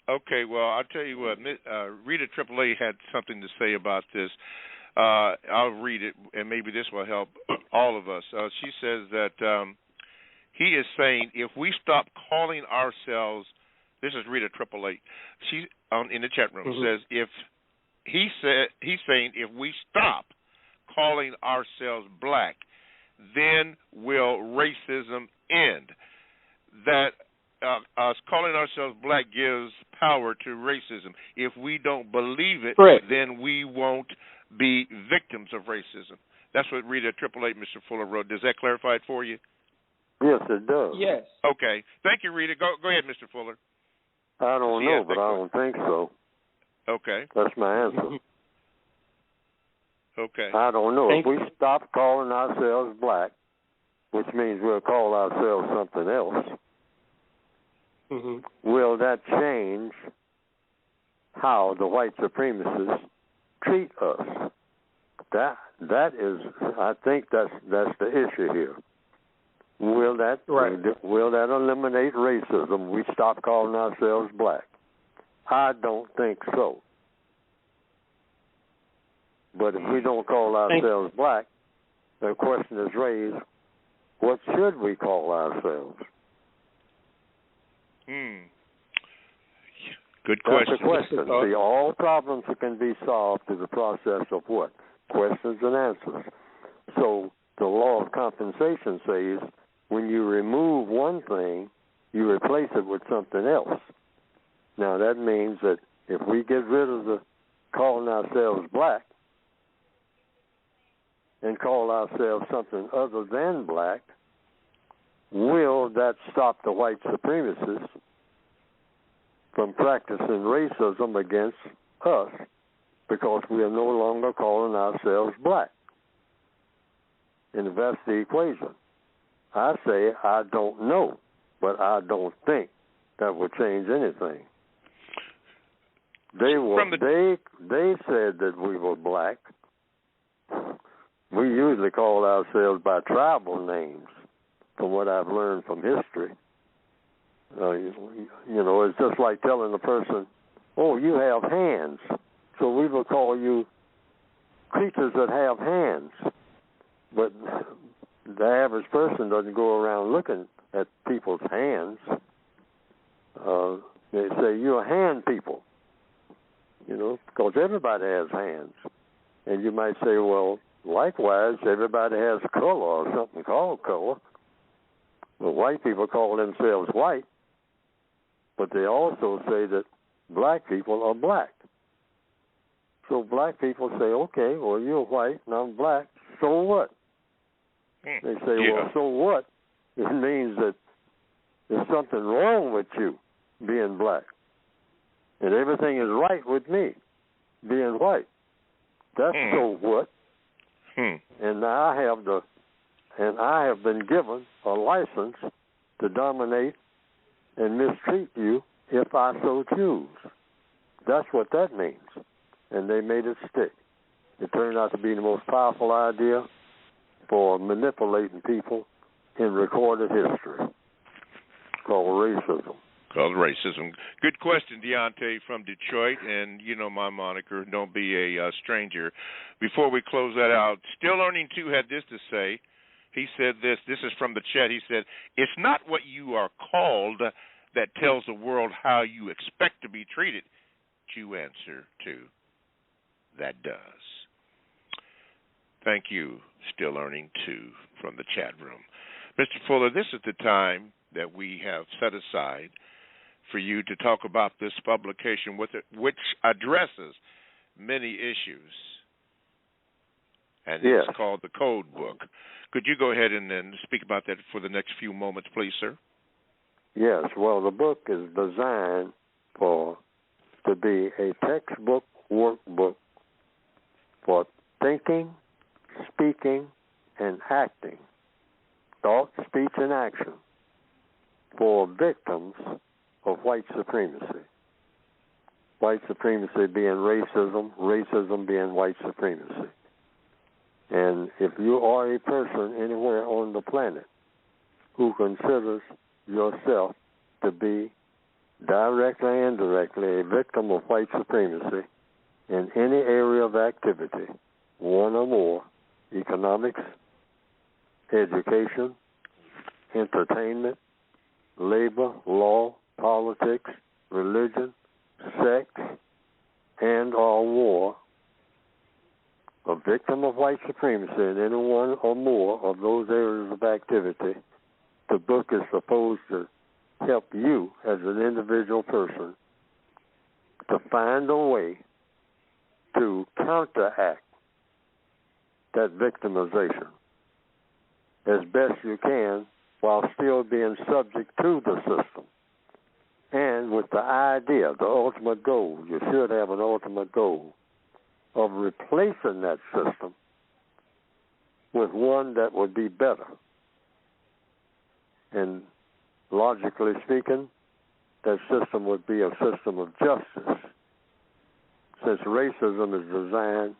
Okay, well, I'll tell you what. Rita AAA had something to say about this. I'll read it, and maybe this will help all of us. She says that he is saying if we stop calling ourselves, this is Rita AAA. She in the chat room says if he's saying if we stop calling ourselves black, then will racism end? That us calling ourselves black gives power to racism. If we don't believe it, then we won't be victims of racism. That's what Rita AAA, Mr. Fuller, wrote. Does that clarify it for you? Yes, it does. Yes. Okay. Thank you, Rita. Go ahead, Mr. Fuller. I don't know, but I don't think so. Okay. That's my answer. Okay. I don't know. If we stop calling ourselves black, which means we'll call ourselves something else, will that change how the white supremacists treat us? That is, I think that's the issue here. Will that eliminate racism? We stop calling ourselves black? I don't think so. But if we don't call ourselves black, the question is raised: what should we call ourselves? Good question. That's the question. See, all problems can be solved through the process of what? Questions and answers. So the law of compensation says when you remove one thing, you replace it with something else. Now that means that if we get rid of the calling ourselves black and call ourselves something other than black, will that stop the white supremacists from practicing racism against us because we are no longer calling ourselves black? And if that's the equation, I say I don't know, but I don't think that will change anything. They said that we were black. We usually call ourselves by tribal names, from what I've learned from history. It's just like telling a person, oh, you have hands, so we will call you creatures that have hands. But the average person doesn't go around looking at people's hands. They say, you're hand people, because everybody has hands. And you might say, well, likewise, everybody has color or something called color. Well, white people call themselves white, but they also say that black people are black. So black people say, okay, well, you're white and I'm black, so what? They say, well, so what? It means that there's something wrong with you being black. And everything is right with me being white. That's so what? And I have been given a license to dominate and mistreat you if I so choose. That's what that means. And they made it stick. It turned out to be the most powerful idea for manipulating people in recorded history, called racism. Good question, Deontay from Detroit, and you know my moniker, don't be a stranger. Before we close that out, Still Learning 2 had this to say. He said this is from the chat. He said, it's not what you are called that tells the world how you expect to be treated. You answer to that does. Thank you, Still Learning 2 from the chat room. Mr. Fuller, this is the time that we have set aside for you to talk about this publication, which addresses many issues, and it's called the Code Book. Could you go ahead and then speak about that for the next few moments, please, sir? Yes. Well, the book is designed to be a textbook workbook for thinking, speaking, and acting, thought, speech, and action for victims of white supremacy. White supremacy being racism, racism being white supremacy. And if you are a person anywhere on the planet who considers yourself to be directly and indirectly a victim of white supremacy in any area of activity, one or more, economics, education, entertainment, labor, law, politics, religion, sex, and or war, a victim of white supremacy in any one or more of those areas of activity, the book is supposed to help you as an individual person to find a way to counteract that victimization as best you can while still being subject to the system. And with the idea, the ultimate goal, you should have an ultimate goal of replacing that system with one that would be better. And logically speaking, that system would be a system of justice. Since racism is designed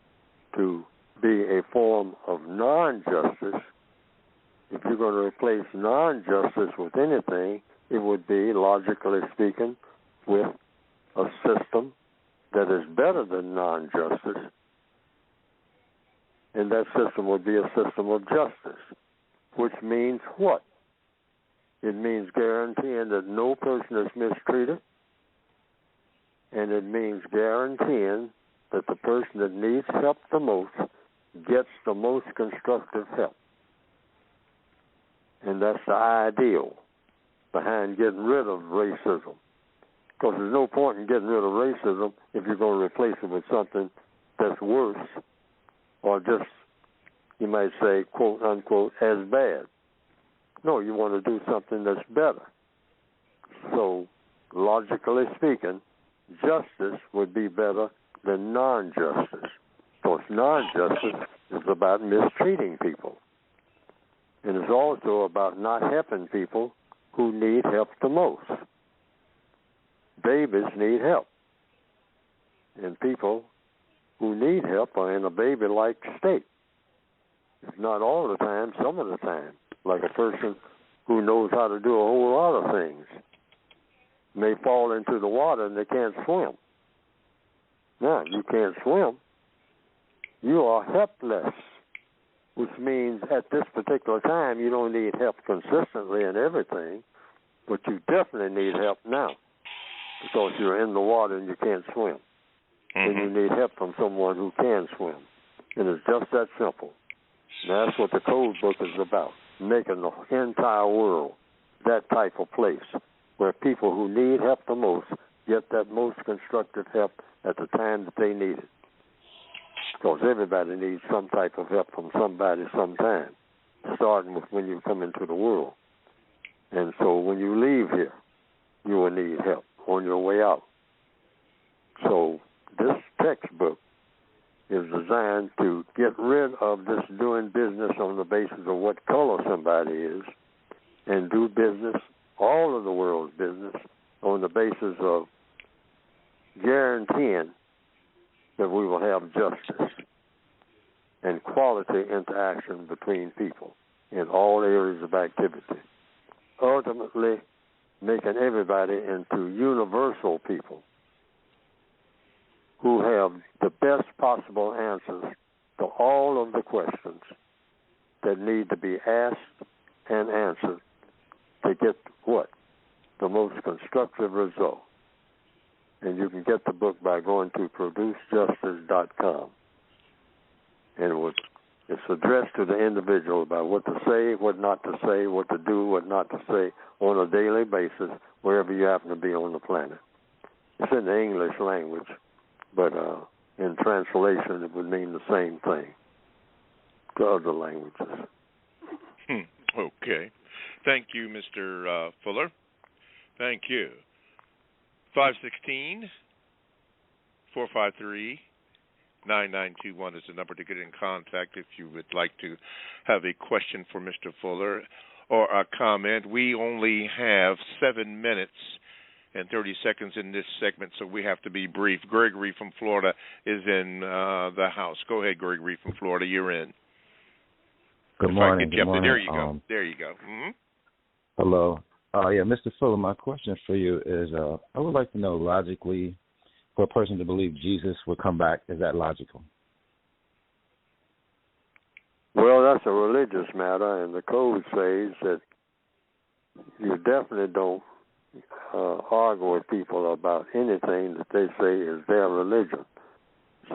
to be a form of non-justice, if you're going to replace non-justice with anything, it would be, logically speaking, with a system that is better than non-justice, and that system would be a system of justice, which means what? It means guaranteeing that no person is mistreated, and it means guaranteeing that the person that needs help the most gets the most constructive help. And that's the ideal behind getting rid of racism. Because there's no point in getting rid of racism if you're going to replace it with something that's worse or just, you might say, quote, unquote, as bad. No, you want to do something that's better. So, logically speaking, justice would be better than non-justice. Because non-justice is about mistreating people. And it's also about not helping people who need help the most. Babies need help. And people who need help are in a baby-like state. If not all the time, some of the time. Like a person who knows how to do a whole lot of things may fall into the water and they can't swim. Now, you can't swim. You are helpless. which means at this particular time you don't need help consistently in everything, but you definitely need help now because you're in the water and you can't swim. And you need help from someone who can swim. And it's just that simple. And that's what the code book is about, making the entire world that type of place where people who need help the most get that most constructive help at the time that they need it. Because everybody needs some type of help from somebody sometime, starting with when you come into the world. And so when you leave here, you will need help on your way out. So this textbook is designed to get rid of this doing business on the basis of what color somebody is and do business, all of the world's business, on the basis of guaranteeing that we will have justice and quality interaction between people in all areas of activity, ultimately making everybody into universal people who have the best possible answers to all of the questions that need to be asked and answered to get what? The most constructive result. And you can get the book by going to producejustice.com. And it's addressed to the individual about what to say, what not to say, what to do, what not to say on a daily basis, wherever you happen to be on the planet. It's in the English language, but in translation it would mean the same thing to other languages. Okay. Thank you, Mr. Fuller. Thank you. 516-453-9921 is the number to get in contact if you would like to have a question for Mr. Fuller or a comment. We only have 7 minutes and 30 seconds in this segment, so we have to be brief. Gregory from Florida is in the house. Go ahead, Gregory from Florida. You're in. Good morning. Good morning. There you go. There you go. Mm-hmm. Hello. Yeah, Mr. Fuller, my question for you is, I would like to know logically, for a person to believe Jesus will come back, is that logical? Well, that's a religious matter, and the code says that you definitely don't argue with people about anything that they say is their religion.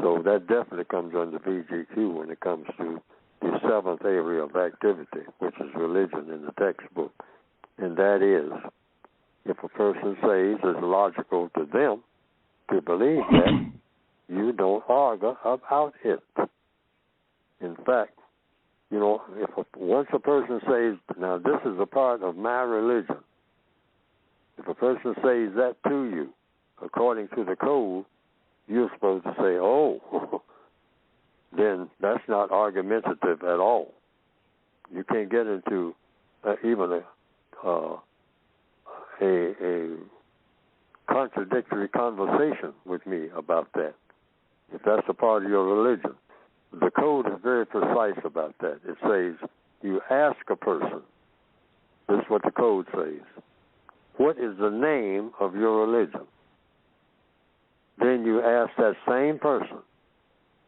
So that definitely comes under VGQ when it comes to the seventh area of activity, which is religion in the textbook. And that is, if a person says it's logical to them to believe that, you don't argue about it. In fact, you know, once a person says, now this is a part of my religion, if a person says that to you, according to the code, you're supposed to say, oh, then that's not argumentative at all. You can't get into even a contradictory conversation with me about that, if that's a part of your religion. The code is very precise about that. It says you ask a person, this is what the code says, what is the name of your religion? Then you ask that same person,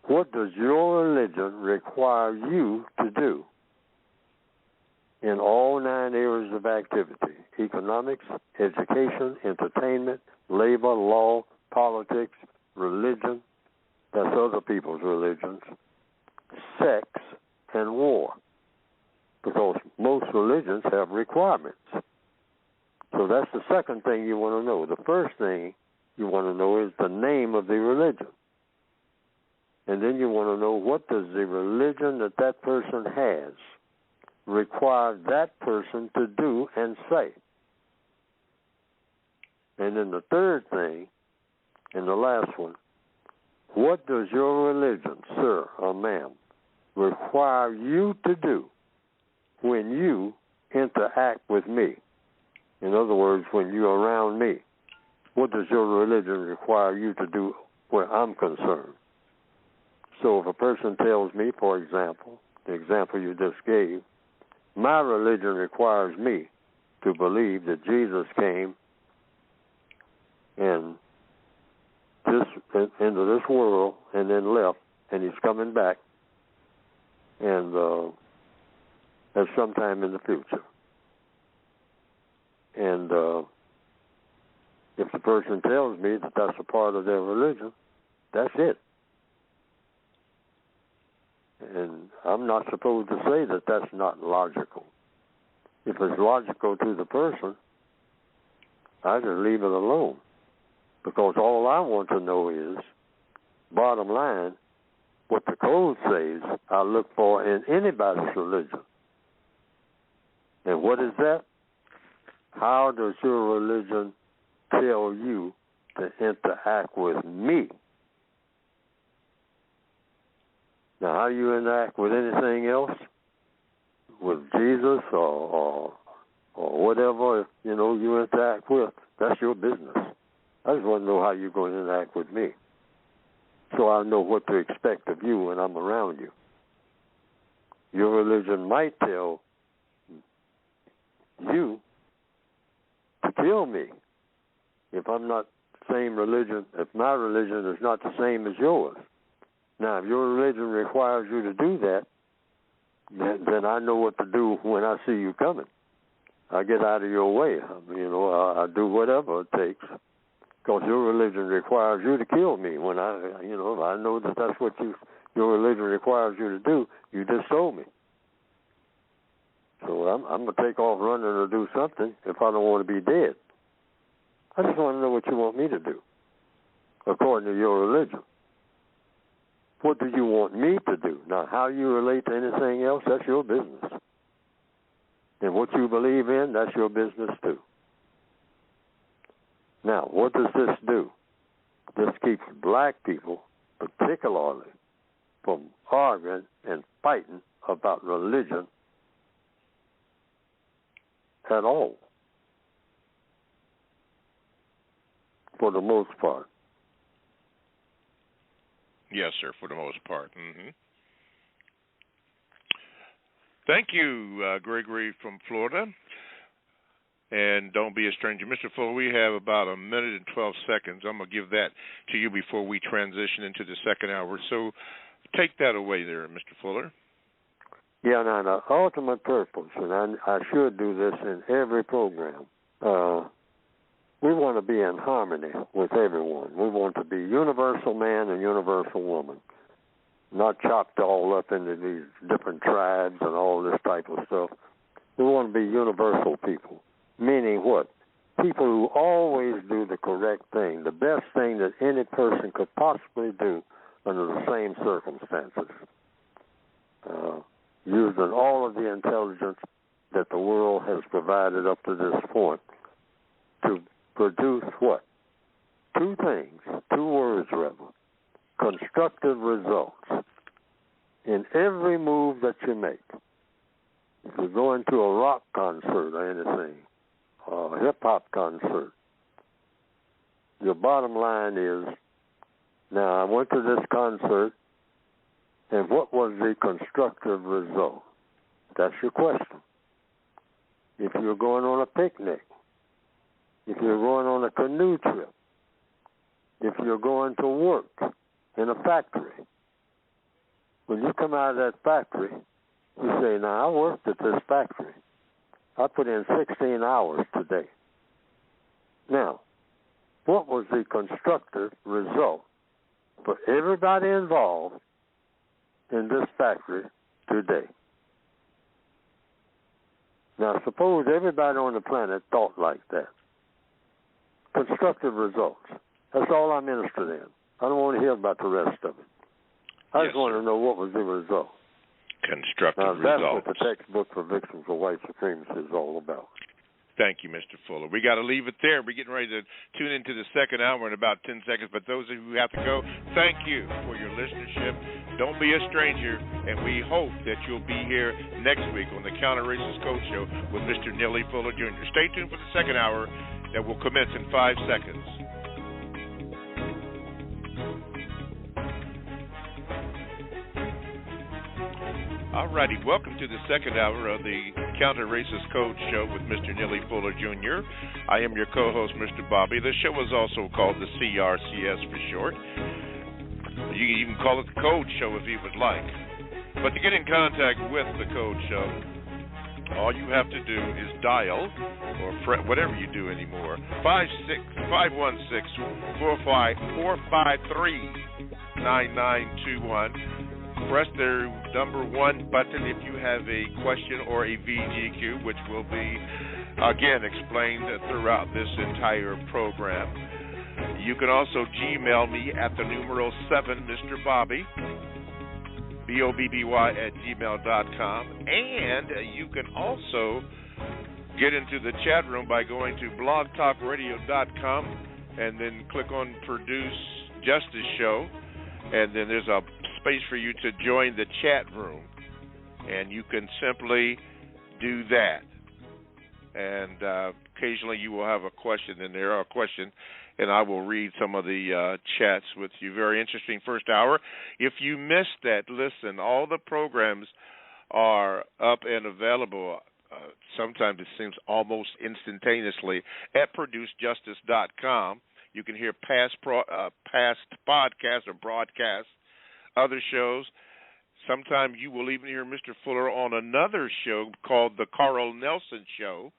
what does your religion require you to do in all 9 areas of activity: economics, education, entertainment, labor, law, politics, religion, that's other people's religions, sex, and war, because most religions have requirements. So that's the second thing you want to know. The first thing you want to know is the name of the religion. And then you want to know, what does the religion that that person has require that person to do and say? And then the third thing, and the last one, what does your religion, sir or ma'am, require you to do when you interact with me? In other words, when you're around me, what does your religion require you to do where I'm concerned? So if a person tells me, for example, the example you just gave, my religion requires me to believe that Jesus came into this world and then left, and he's coming back and at some time in the future. And if the person tells me that that's a part of their religion, that's it. And I'm not supposed to say that that's not logical. If it's logical to the person, I just leave it alone. Because all I want to know is, bottom line, what the code says I look for in anybody's religion. And what is that? How does your religion tell you to interact with me? Now, how you interact with anything else, with Jesus or whatever, you interact with, that's your business. I just want to know how you're going to interact with me, so I know what to expect of you when I'm around you. Your religion might tell you to kill me if I'm not the same religion, if my religion is not the same as yours. Now, if your religion requires you to do that, then I know what to do when I see you coming. I get out of your way. I do whatever it takes, because your religion requires you to kill me. When I know that that's what your religion requires you to do, you just told me. So I'm going to take off running or do something if I don't want to be dead. I just want to know what you want me to do, according to your religion. What do you want me to do? Now, how you relate to anything else, that's your business. And what you believe in, that's your business too. Now, what does this do? This keeps black people, particularly, from arguing and fighting about religion at all, for the most part. Yes, sir, for the most part. Mm-hmm. Thank you, Gregory from Florida. And don't be a stranger. Mr. Fuller, we have about a minute and 12 seconds. I'm going to give that to you before we transition into the second hour. So take that away there, Mr. Fuller. Yeah, now the ultimate purpose, and I should do this in every program, we want to be in harmony with everyone. We want to be universal man and universal woman, not chopped all up into these different tribes and all this type of stuff. We want to be universal people, meaning what? People who always do the correct thing, the best thing that any person could possibly do under the same circumstances, using all of the intelligence that the world has provided up to this point to produce what? Two things, two words rather, constructive results in every move that you make. If you're going to a rock concert or anything, or a hip-hop concert, your bottom line is, now I went to this concert, and what was the constructive result? That's your question. If you're going on a picnic, if you're going on a canoe trip, if you're going to work in a factory, when you come out of that factory, you say, now I worked at this factory. I put in 16 hours today. Now, what was the constructive result for everybody involved in this factory today? Now, suppose everybody on the planet thought like that. Constructive results. That's all I'm interested in. I don't want to hear about the rest of it. I just want to know what was the result. Constructive that's results. That's what the textbook for Victims of White Supremacy is all about. Thank you, Mr. Fuller. We got to leave it there. We're getting ready to tune into the second hour in about 10 seconds. But those of you who have to go, thank you for your listenership. Don't be a stranger, and we hope that you'll be here next week on the Counter-Racist Code Show with Mr. Neely Fuller Jr. Stay tuned for the second hour that will commence in 5 seconds. All righty, welcome to the second hour of the Counter-Racist Code Show with Mr. Neely Fuller Jr. I am your co-host, Mr. Bobby. The show is also called the CRCS for short. You can call it the Code Show if you would like. But to get in contact with the Code Show, all you have to do is dial, or whatever you do anymore, 515-453-9921. Press the number 1 button if you have a question or a VGQ, which will be, again, explained throughout this entire program. You can also Gmail me at the numeral 7, Mr. Bobby, BOBBY@gmail.com. And you can also get into the chat room by going to blogtalkradio.com and then click on Produce Justice Show. And then there's a space for you to join the chat room. And you can simply do that. And occasionally you will have a question, and there are a question, and I will read some of the chats with you. Very interesting first hour. If you missed that, listen, all the programs are up and available. Sometimes it seems almost instantaneously at producejustice.com. You can hear past podcasts or broadcasts, other shows. Sometimes you will even hear Mr. Fuller on another show called The Carl Nelson Show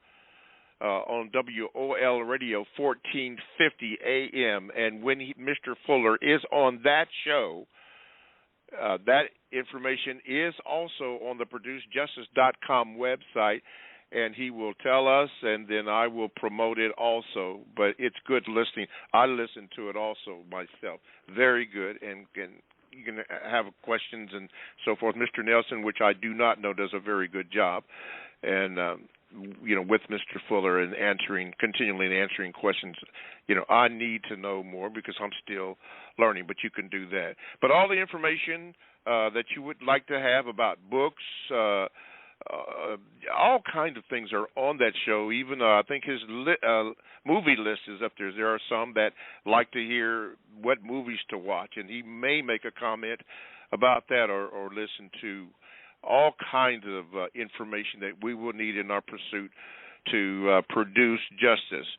on WOL Radio 1450 AM. And when Mr. Fuller is on that show, that information is also on the producejustice.com website, and he will tell us, and then I will promote it also. But it's good listening. I listen to it also myself. Very good, and you can have questions and so forth. Mr. Nelson, which I do not know, does a very good job, and with Mr. Fuller and continually answering questions. I need to know more because I'm still learning, but you can do that. But all the information that you would like to have about books, all kinds of things are on that show. Even I think his movie list is up there. There are some that like to hear what movies to watch, and he may make a comment about that or listen to all kinds of information that we will need in our pursuit to produce justice.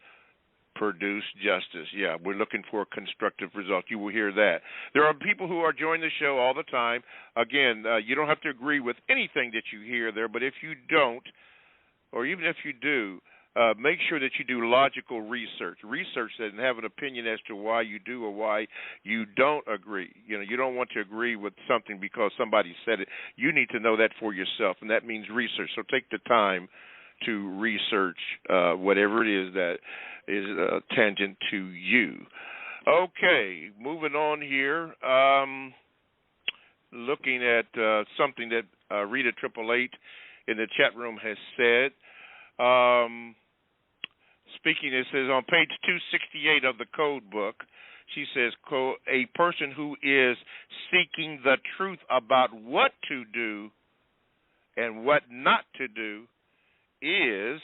Produce justice. Yeah, we're looking for constructive results. You will hear that. There are people who are joining the show all the time. Again, you don't have to agree with anything that you hear there, but if you don't, or even if you do, make sure that you do logical research and have an opinion as to why you do or why you don't agree. You don't want to agree with something because somebody said it. You need to know that for yourself, and that means research. So take the time to research whatever it is that is tangent to you. Okay, moving on here. Looking at something that Rita 888 in the chat room has said. Speaking, it says on page 268 of the code book, she says, a person who is seeking the truth about what to do and what not to do is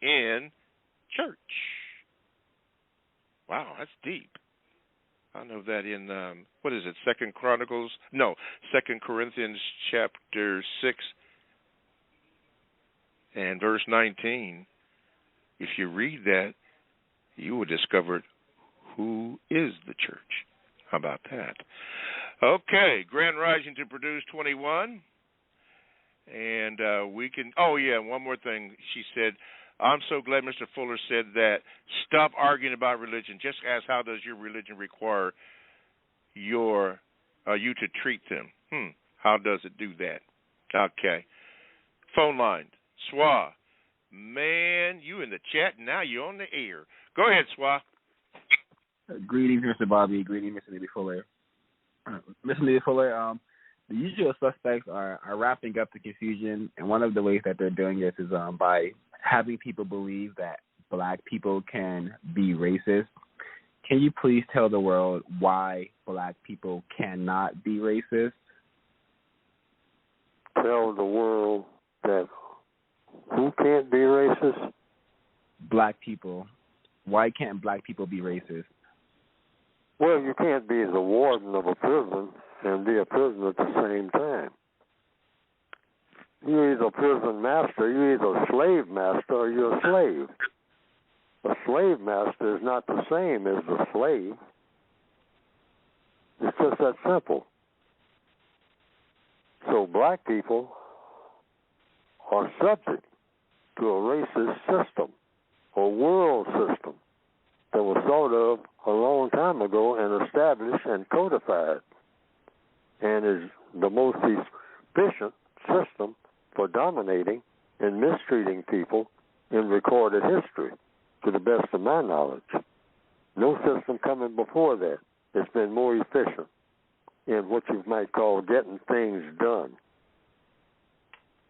in church. Wow, that's deep. I know that in, what is it, 2 Corinthians chapter 6 and verse 19. If you read that, you will discover who is the church. How about that? Okay, Grand Rising to Produce 21. And we can, one more thing. She said, I'm so glad Mr. Fuller said that. Stop arguing about religion. Just ask, how does your religion require you to treat them? How does it do that? Okay. Phone line. Swa. Man, you in the chat, now you're on the air. Go ahead, Swa. Greetings, Mr. Bobby. Greetings, Mr. Neely Fuller. Mr. Neely Fuller, the usual suspects are wrapping up the confusion, and one of the ways that they're doing this is by having people believe that black people can be racist. Can you please tell the world why black people cannot be racist? Tell the world that who can't be racist? Black people. Why can't black people be racist? Well, you can't be the warden of a prison and be a prisoner at the same time. You're either a prison master, you're either a slave master, or you're a slave. A slave master is not the same as the slave. It's just that simple. So black people are subject to a racist system or world system that was thought of a long time ago and established and codified, and is the most efficient system for dominating and mistreating people in recorded history, to the best of my knowledge. No system coming before that has been more efficient in what you might call getting things done.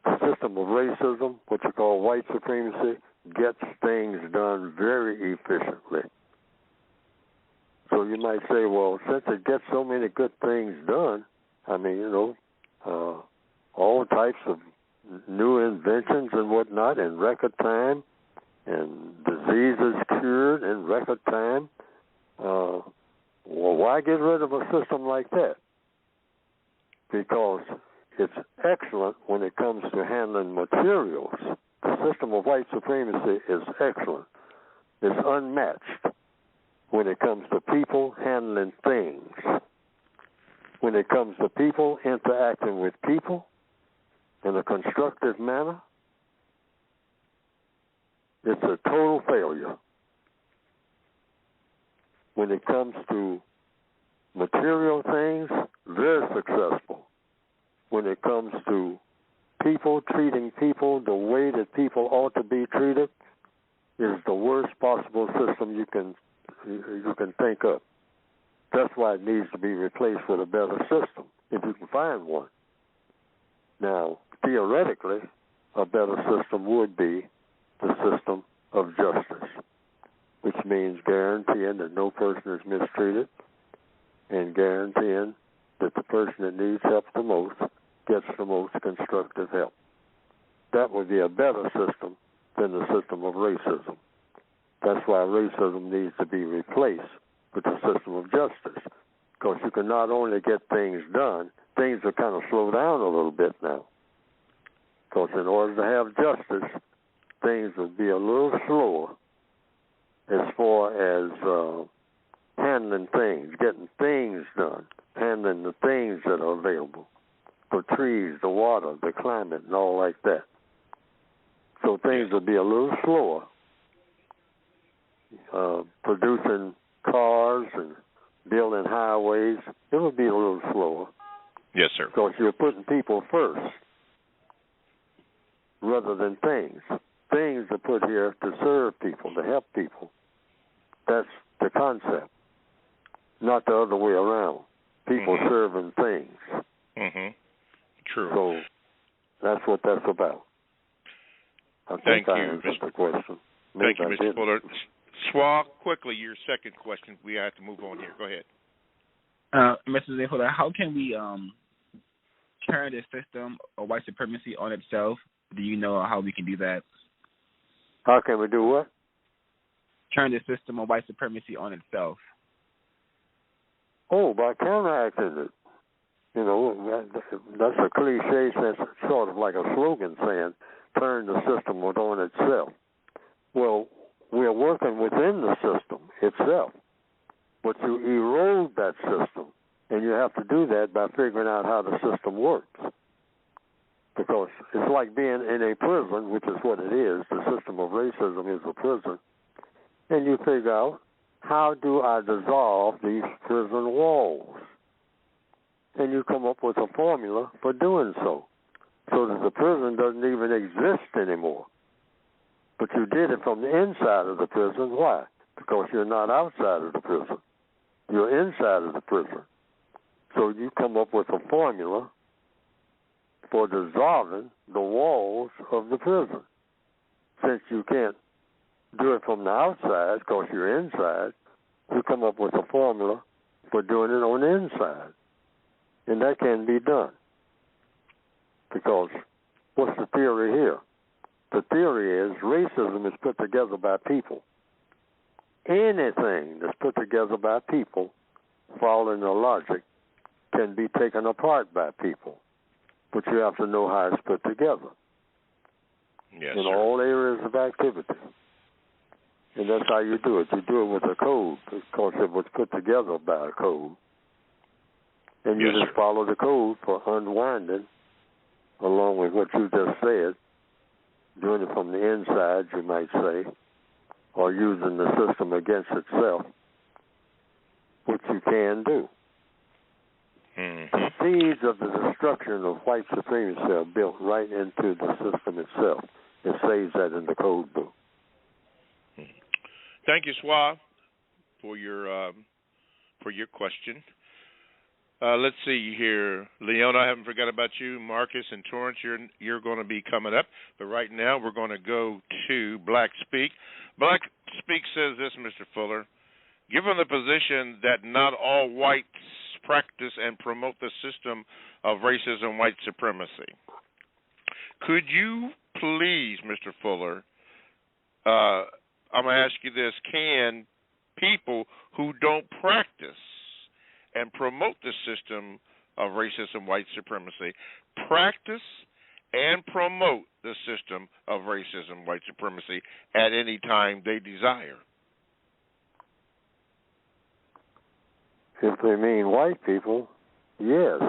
The system of racism, what you call white supremacy, gets things done very efficiently. So you might say, well, since it gets so many good things done, I mean, all types of new inventions and whatnot in record time, and diseases cured in record time. Well, why get rid of a system like that? Because it's excellent when it comes to handling materials. The system of white supremacy is excellent. It's unmatched when it comes to people handling things. When it comes to people interacting with people in a constructive manner, it's a total failure. When it comes to material things, very successful. When it comes to people treating people the way that people ought to be treated, is the worst possible system you can think of. That's why it needs to be replaced with a better system, if you can find one. Now, theoretically, a better system would be the system of justice, which means guaranteeing that no person is mistreated and guaranteeing that the person that needs help the most gets the most constructive help. That would be a better system than the system of racism. That's why racism needs to be replaced with the system of justice, because you can not only get things done, things will kind of slow down a little bit now. Because in order to have justice, things will be a little slower as far as handling things, getting things done, handling the things that are available, the trees, the water, the climate, and all like that. So things will be a little slower, producing cars and building highways. It will be a little slower. Yes, sir. Because you're putting people first rather than things. Things are put here to serve people, to help people. That's the concept, not the other way around. People serving things. Mm-hmm. True. So that's what that's about. Thank you, Mr. Question. Thank you, Mr. Fuller. Swag, quickly, your second question. We have to move on here. Go ahead. Mr. Fuller, how can we turn this system of white supremacy on itself? Do you know how we can do that? How can we do what? Turn the system of white supremacy on itself. Oh, by counteracting it. You know, that's a cliche. That's sort of like a slogan saying, turn the system on itself. Well, we're working within the system itself, but you erode that system, and you have to do that by figuring out how the system works. Because it's like being in a prison, which is what it is. The system of racism is a prison. And you figure out, how do I dissolve these prison walls? And you come up with a formula for doing so that the prison doesn't even exist anymore. But you did it from the inside of the prison. Why? Because you're not outside of the prison. You're inside of the prison. So you come up with a formula for dissolving the walls of the prison. Since you can't do it from the outside because you're inside, you come up with a formula for doing it on the inside. And that can be done. Because what's the theory here? The theory is racism is put together by people. Anything that's put together by people, following the logic, can be taken apart by people. But you have to know how it's put together. Yes, in sir. all areas of activity. And that's how you do it. You do it with a code, because it was put together by a code. And you just follow the code for unwinding along with what you just said, doing it from the inside, you might say, or using the system against itself, which you can do. The seeds of the destruction of white supremacy are built right into the system itself. It says that in the code book. Thank you, Suave, for your question. Let's see here, Leona. I haven't forgot about you. Marcus and Torrance, you're going to be coming up. But right now, we're going to go to Black Speak. Black Speak says this, Mr. Fuller. Given the position that not all whites practice and promote the system of racism, white supremacy, could you please, Mr. Fuller, I'm going to ask you this, can people who don't practice and promote the system of racism, white supremacy, practice and promote the system of racism, white supremacy at any time they desire? If they mean white people, yes.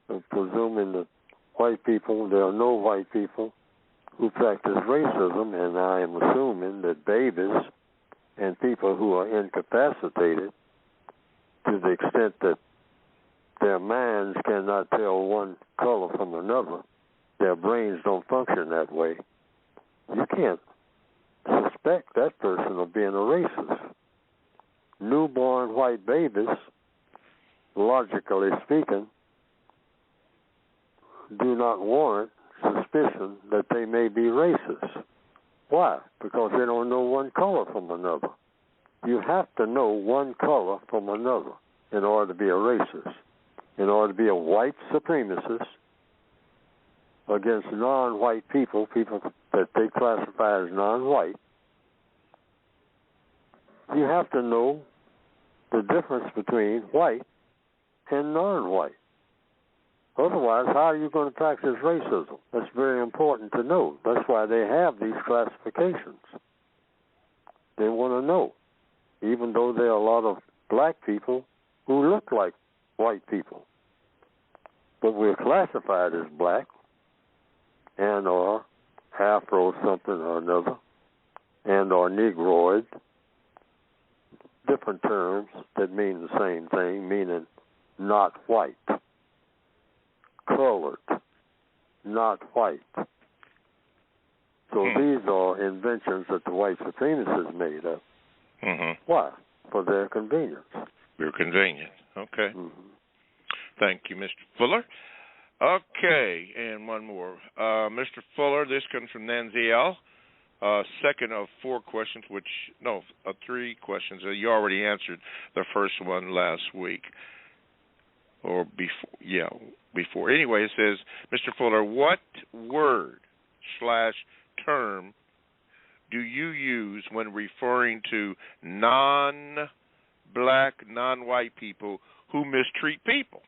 I'm presuming that white people, there are no white people who practice racism, and I am assuming that babies and people who are incapacitated, to the extent that their minds cannot tell one color from another, their brains don't function that way, you can't suspect that person of being a racist. Newborn white babies, logically speaking, do not warrant suspicion that they may be racist. Why? Because they don't know one color from another. You have to know one color from another in order to be a racist. In order to be a white supremacist against non-white people, people that they classify as non-white, you have to know the difference between white and non-white. Otherwise, how are you going to practice racism? That's very important to know. That's why they have these classifications. They want to know, even though there are a lot of black people who look like white people. But we're classified as black and or Afro something or another and or Negroid, different terms that mean the same thing, meaning not white, colored, not white. So these are inventions that the white supremacists made up. Why? For their convenience. Your convenience. Okay. Thank you, Mr. Fuller. Okay, and one more. Mr. Fuller, this comes from Nanziel. Second of four questions, three questions. You already answered the first one last week. Or before. Anyway, it says, Mr. Fuller, what word/term do you use when referring to non-black, non-white people who mistreat people?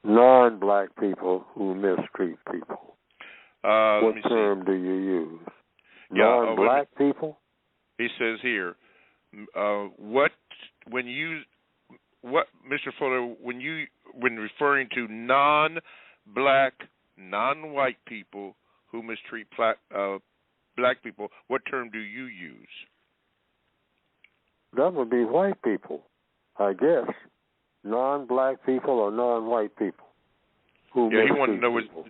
Non-black people who mistreat people. What term do you use? Non-black people? He says here, Mr. Fuller, when referring to non-black, non-white people who mistreat black people, what term do you use? That would be white people, I guess. Non-black people or non-white people who he wanted to know, people.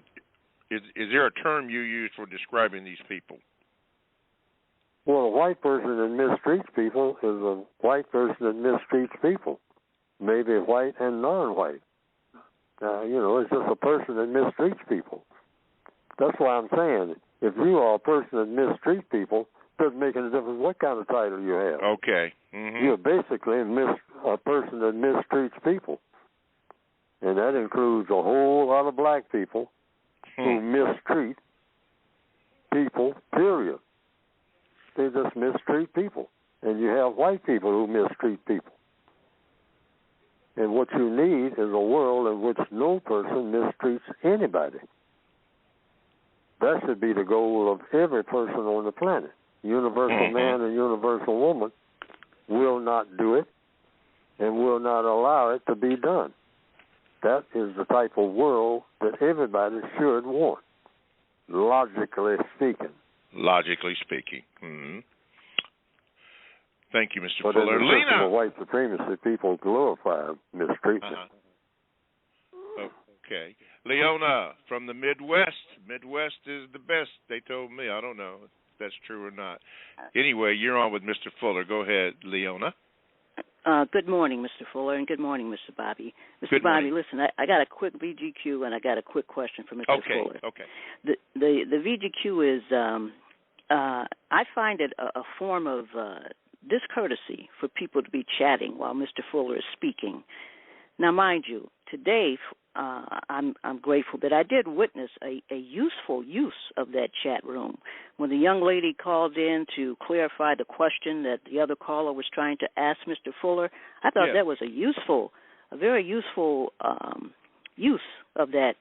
Is there a term you use for describing these people? Well, a white person that mistreats people is a white person that mistreats people. Maybe white and non-white. It's just a person that mistreats people. That's why I'm saying, if you are a person that mistreats people, it doesn't make any difference what kind of title you have. Okay. You're basically a person that mistreats people. And that includes a whole lot of black people who mistreat people, period. They just mistreat people. And you have white people who mistreat people. And what you need is a world in which no person mistreats anybody. That should be the goal of every person on the planet. Universal man and universal woman will not do it and will not allow it to be done. that is the type of world that everybody should want, logically speaking. Logically speaking. Mm-hmm. Thank you, Mr. But Fuller. in the system Lena. of white supremacy, people glorify mistreatment. Okay. Leona from the Midwest. Midwest is the best, they told me. I don't know if that's true or not. Anyway, you're on with Mr. Fuller. Go ahead, Leona. Good morning, Mr. Fuller, and good morning, Mr. Bobby. Mr. Good morning. Bobby, listen, I got a quick VGQ, and I got a quick question for Mr. Fuller. Okay. The VGQ is, I find it a form of discourtesy for people to be chatting while Mr. Fuller is speaking. Now, mind you, today I'm grateful that I did witness a useful use of that chat room. When the young lady called in to clarify the question that the other caller was trying to ask Mr. Fuller, I thought that was a very useful use of that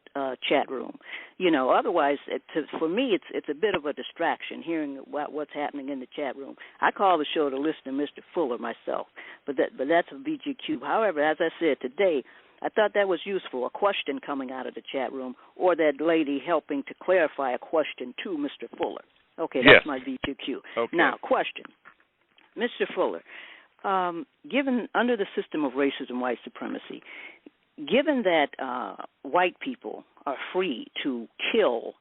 chat room. You know, otherwise, for me, it's a bit of a distraction hearing what's happening in the chat room. I call the show to listen to Mr. Fuller myself, but that's a VGQ. However, as I said today, I thought that was useful, a question coming out of the chat room, or that lady helping to clarify a question to Mr. Fuller. Okay, that's my VGQ. Okay. Now, question. Mr. Fuller, given under the system of racism, white supremacy, given that white people are free to kill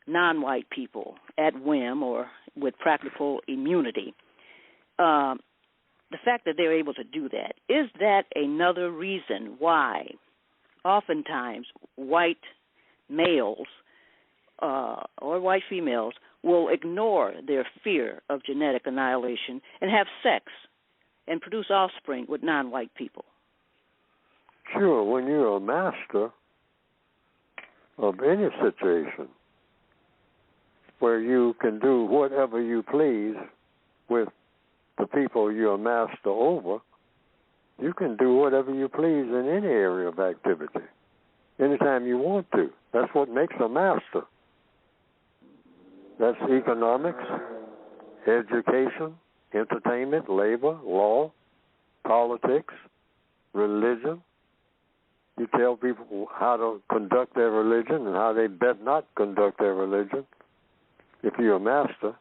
non-white people at whim or with practical immunity, the fact that they're able to do that, is that another reason why oftentimes white males or white females will ignore their fear of genetic annihilation and have sex and produce offspring with non-white people? Sure, when you're a master of any situation where you can do whatever you please with the people you're a master over, you can do whatever you please in any area of activity, anytime you want to. That's what makes a master. That's economics, education, entertainment, labor, law, politics, religion. You tell people how to conduct their religion and how they bet not conduct their religion if you're a master.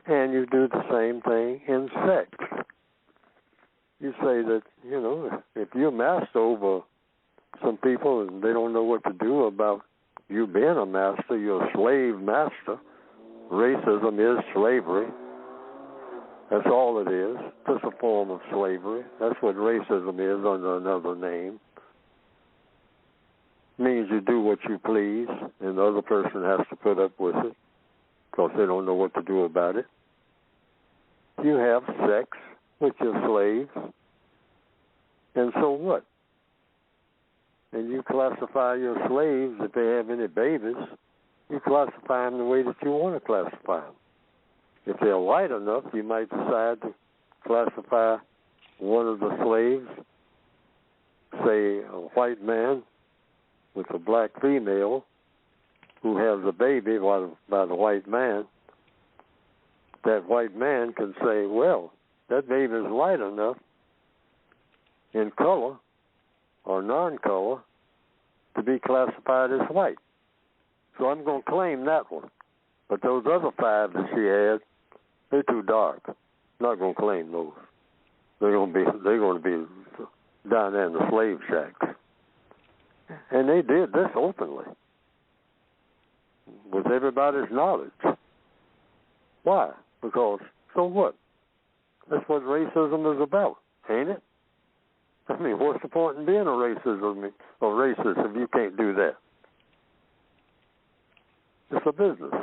And you do the same thing in sex. You say that, you know, if you're master over some people and they don't know what to do about you being a master, you're a slave master. Racism is slavery. That's all it is. Just a form of slavery. That's what racism is under another name. It means you do what you please and the other person has to put up with it because they don't know what to do about it. You have sex with your slaves, and so what? And you classify your slaves, if they have any babies, you classify them the way that you want to classify them. If they're white enough, you might decide to classify one of the slaves, say a white man with a black female who has a baby by the white man. That white man can say, well, that baby is light enough in color or non-color to be classified as white. So I'm going to claim that one. But those other 5 that she had, they're too dark. I'm not going to claim those. They're going to be down there in the slave shacks. And they did this openly with everybody's knowledge. Why? Because, so what? That's what racism is about, ain't it? I mean, what's the point in being a racist if you can't do that? It's a business.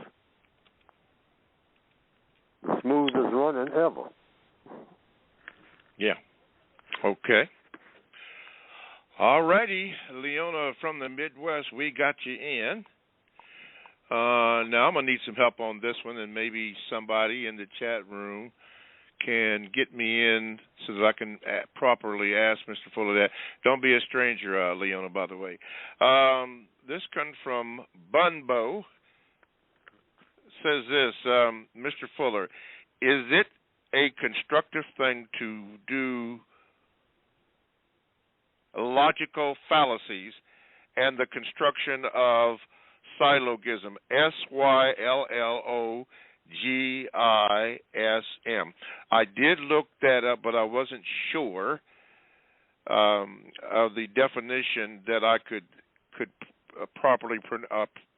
The smoothest running ever. Yeah. Okay. All righty, Leona from the Midwest, we got you in. Now I'm going to need some help on this one, and maybe somebody in the chat room can get me in so that I can properly ask Mr. Fuller that. Don't be a stranger, Leona, by the way. This comes from Bunbo. Says this, Mr. Fuller, is it a constructive thing to do logical fallacies and the construction of syllogism, SYLLOGISM. I did look that up, but I wasn't sure of the definition that I could properly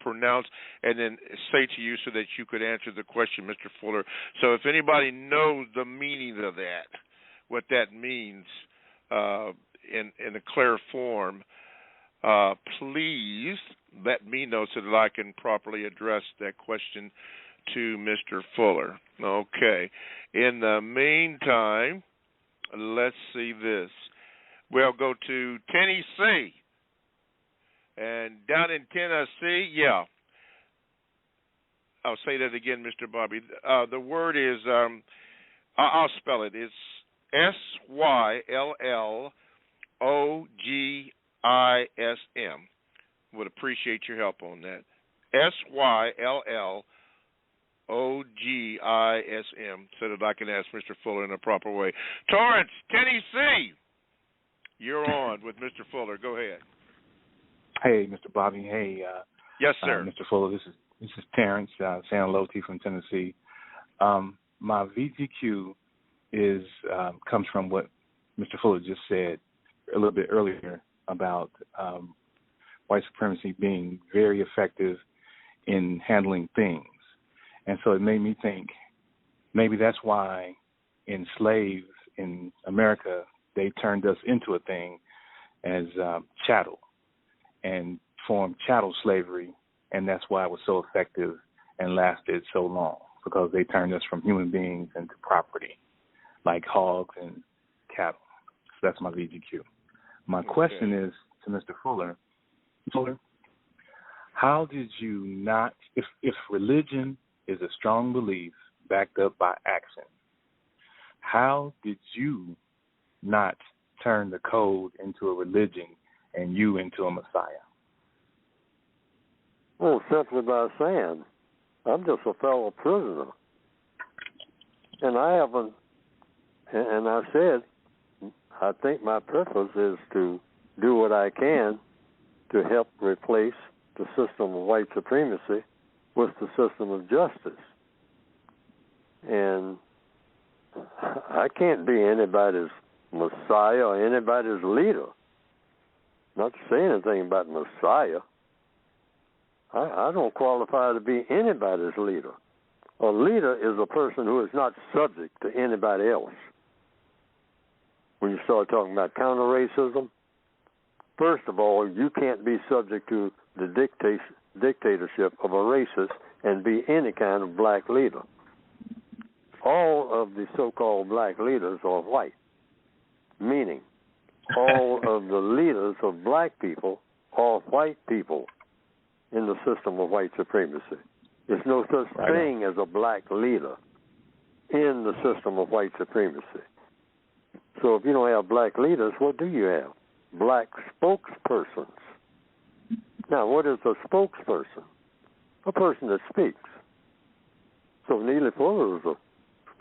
pronounce and then say to you so that you could answer the question, Mr. Fuller. So if anybody knows the meaning of that, what that means in a clear form, please let me know so that I can properly address that question to Mr. Fuller. Okay. In the meantime, let's see this. We'll go to Tennessee. And down in Tennessee, yeah. I'll say that again, Mr. Bobby. The word is, I'll spell it. It's SYLLOGISM. Would appreciate your help on that. SYLLOGISM, so that I can ask Mr. Fuller in a proper way. Torrance, Tennessee, you're on with Mr. Fuller. Go ahead. Hey, Mr. Bobby. Hey, yes, sir. Mr. Fuller. This is Terrence, saying hello to you from Tennessee. My VGQ comes from what Mr. Fuller just said a little bit earlier about white supremacy being very effective in handling things. And so it made me think maybe that's why enslaved in America, they turned us into a thing as chattel and formed chattel slavery, and that's why it was so effective and lasted so long, because they turned us from human beings into property, like hogs and cattle. So that's my VGQ. My question is to Mr. Fuller. Fuller, how did you not, if religion is a strong belief backed up by action, how did you not turn the code into a religion and you into a Messiah? Well, simply by saying, I'm just a fellow prisoner. And I haven't, and I said, I think my purpose is to do what I can to help replace the system of white supremacy with the system of justice. And I can't be anybody's Messiah or anybody's leader. Not to say anything about Messiah. I don't qualify to be anybody's leader. A leader is a person who is not subject to anybody else. When you start talking about counter-racism, first of all, you can't be subject to the dictatorship of a racist and be any kind of black leader. All of the so-called black leaders are white, meaning all of the leaders of black people are white people in the system of white supremacy. There's no such thing as a black leader in the system of white supremacy. So if you don't have black leaders, what do you have? Black spokespersons. Now, what is a spokesperson? A person that speaks. So Neely Fuller is a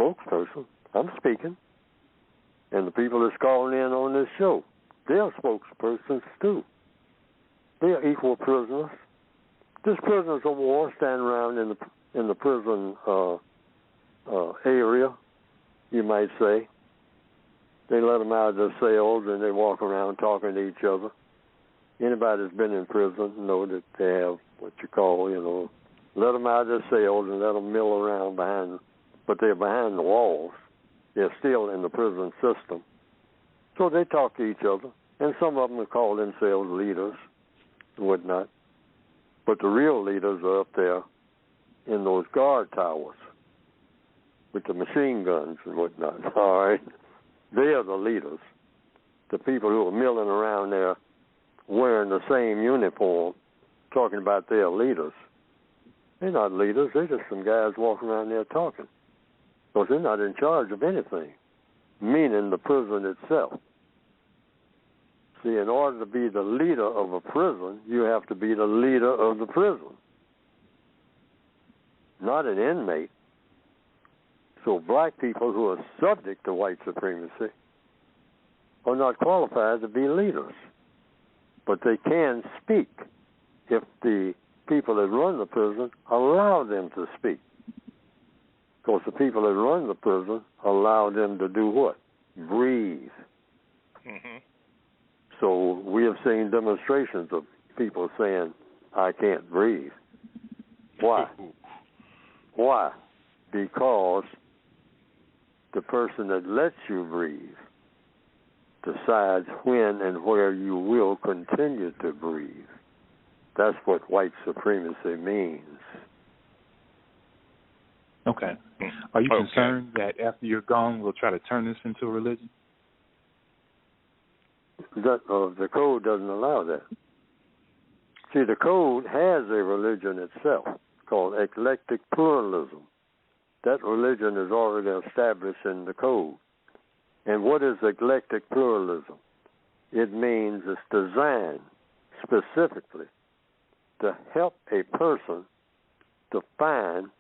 spokesperson. I'm speaking. And the people that's calling in on this show, they're spokespersons too. They're equal prisoners. There's prisoners of war standing around in the prison area, you might say. They let them out of their cells and they walk around talking to each other. Anybody that's been in prison know that they have what you call, let them out of their cells and let them mill around behind, but they're behind the walls. They're still in the prison system. So they talk to each other, and some of them call themselves leaders and whatnot. But the real leaders are up there in those guard towers with the machine guns and whatnot, all right? They are the leaders, the people who are milling around there wearing the same uniform, talking about their leaders. They're not leaders. They're just some guys walking around there talking. Because they're not in charge of anything, meaning the prison itself. See, in order to be the leader of a prison, you have to be the leader of the prison, not an inmate. So black people who are subject to white supremacy are not qualified to be leaders. but they can speak if the people that run the prison allow them to speak. Because the people that run the prison allow them to do what? Breathe. Mm-hmm. So we have seen demonstrations of people saying, I can't breathe. Why? Why? Because the person that lets you breathe decides when and where you will continue to breathe. That's what white supremacy means. Okay. Are you concerned that after you're gone, we'll try to turn this into a religion? The code doesn't allow that. See, the code has a religion itself called Eclectic Pluralism. That religion is already established in the code. And what is Eclectic Pluralism? It means it's designed specifically to help a person to find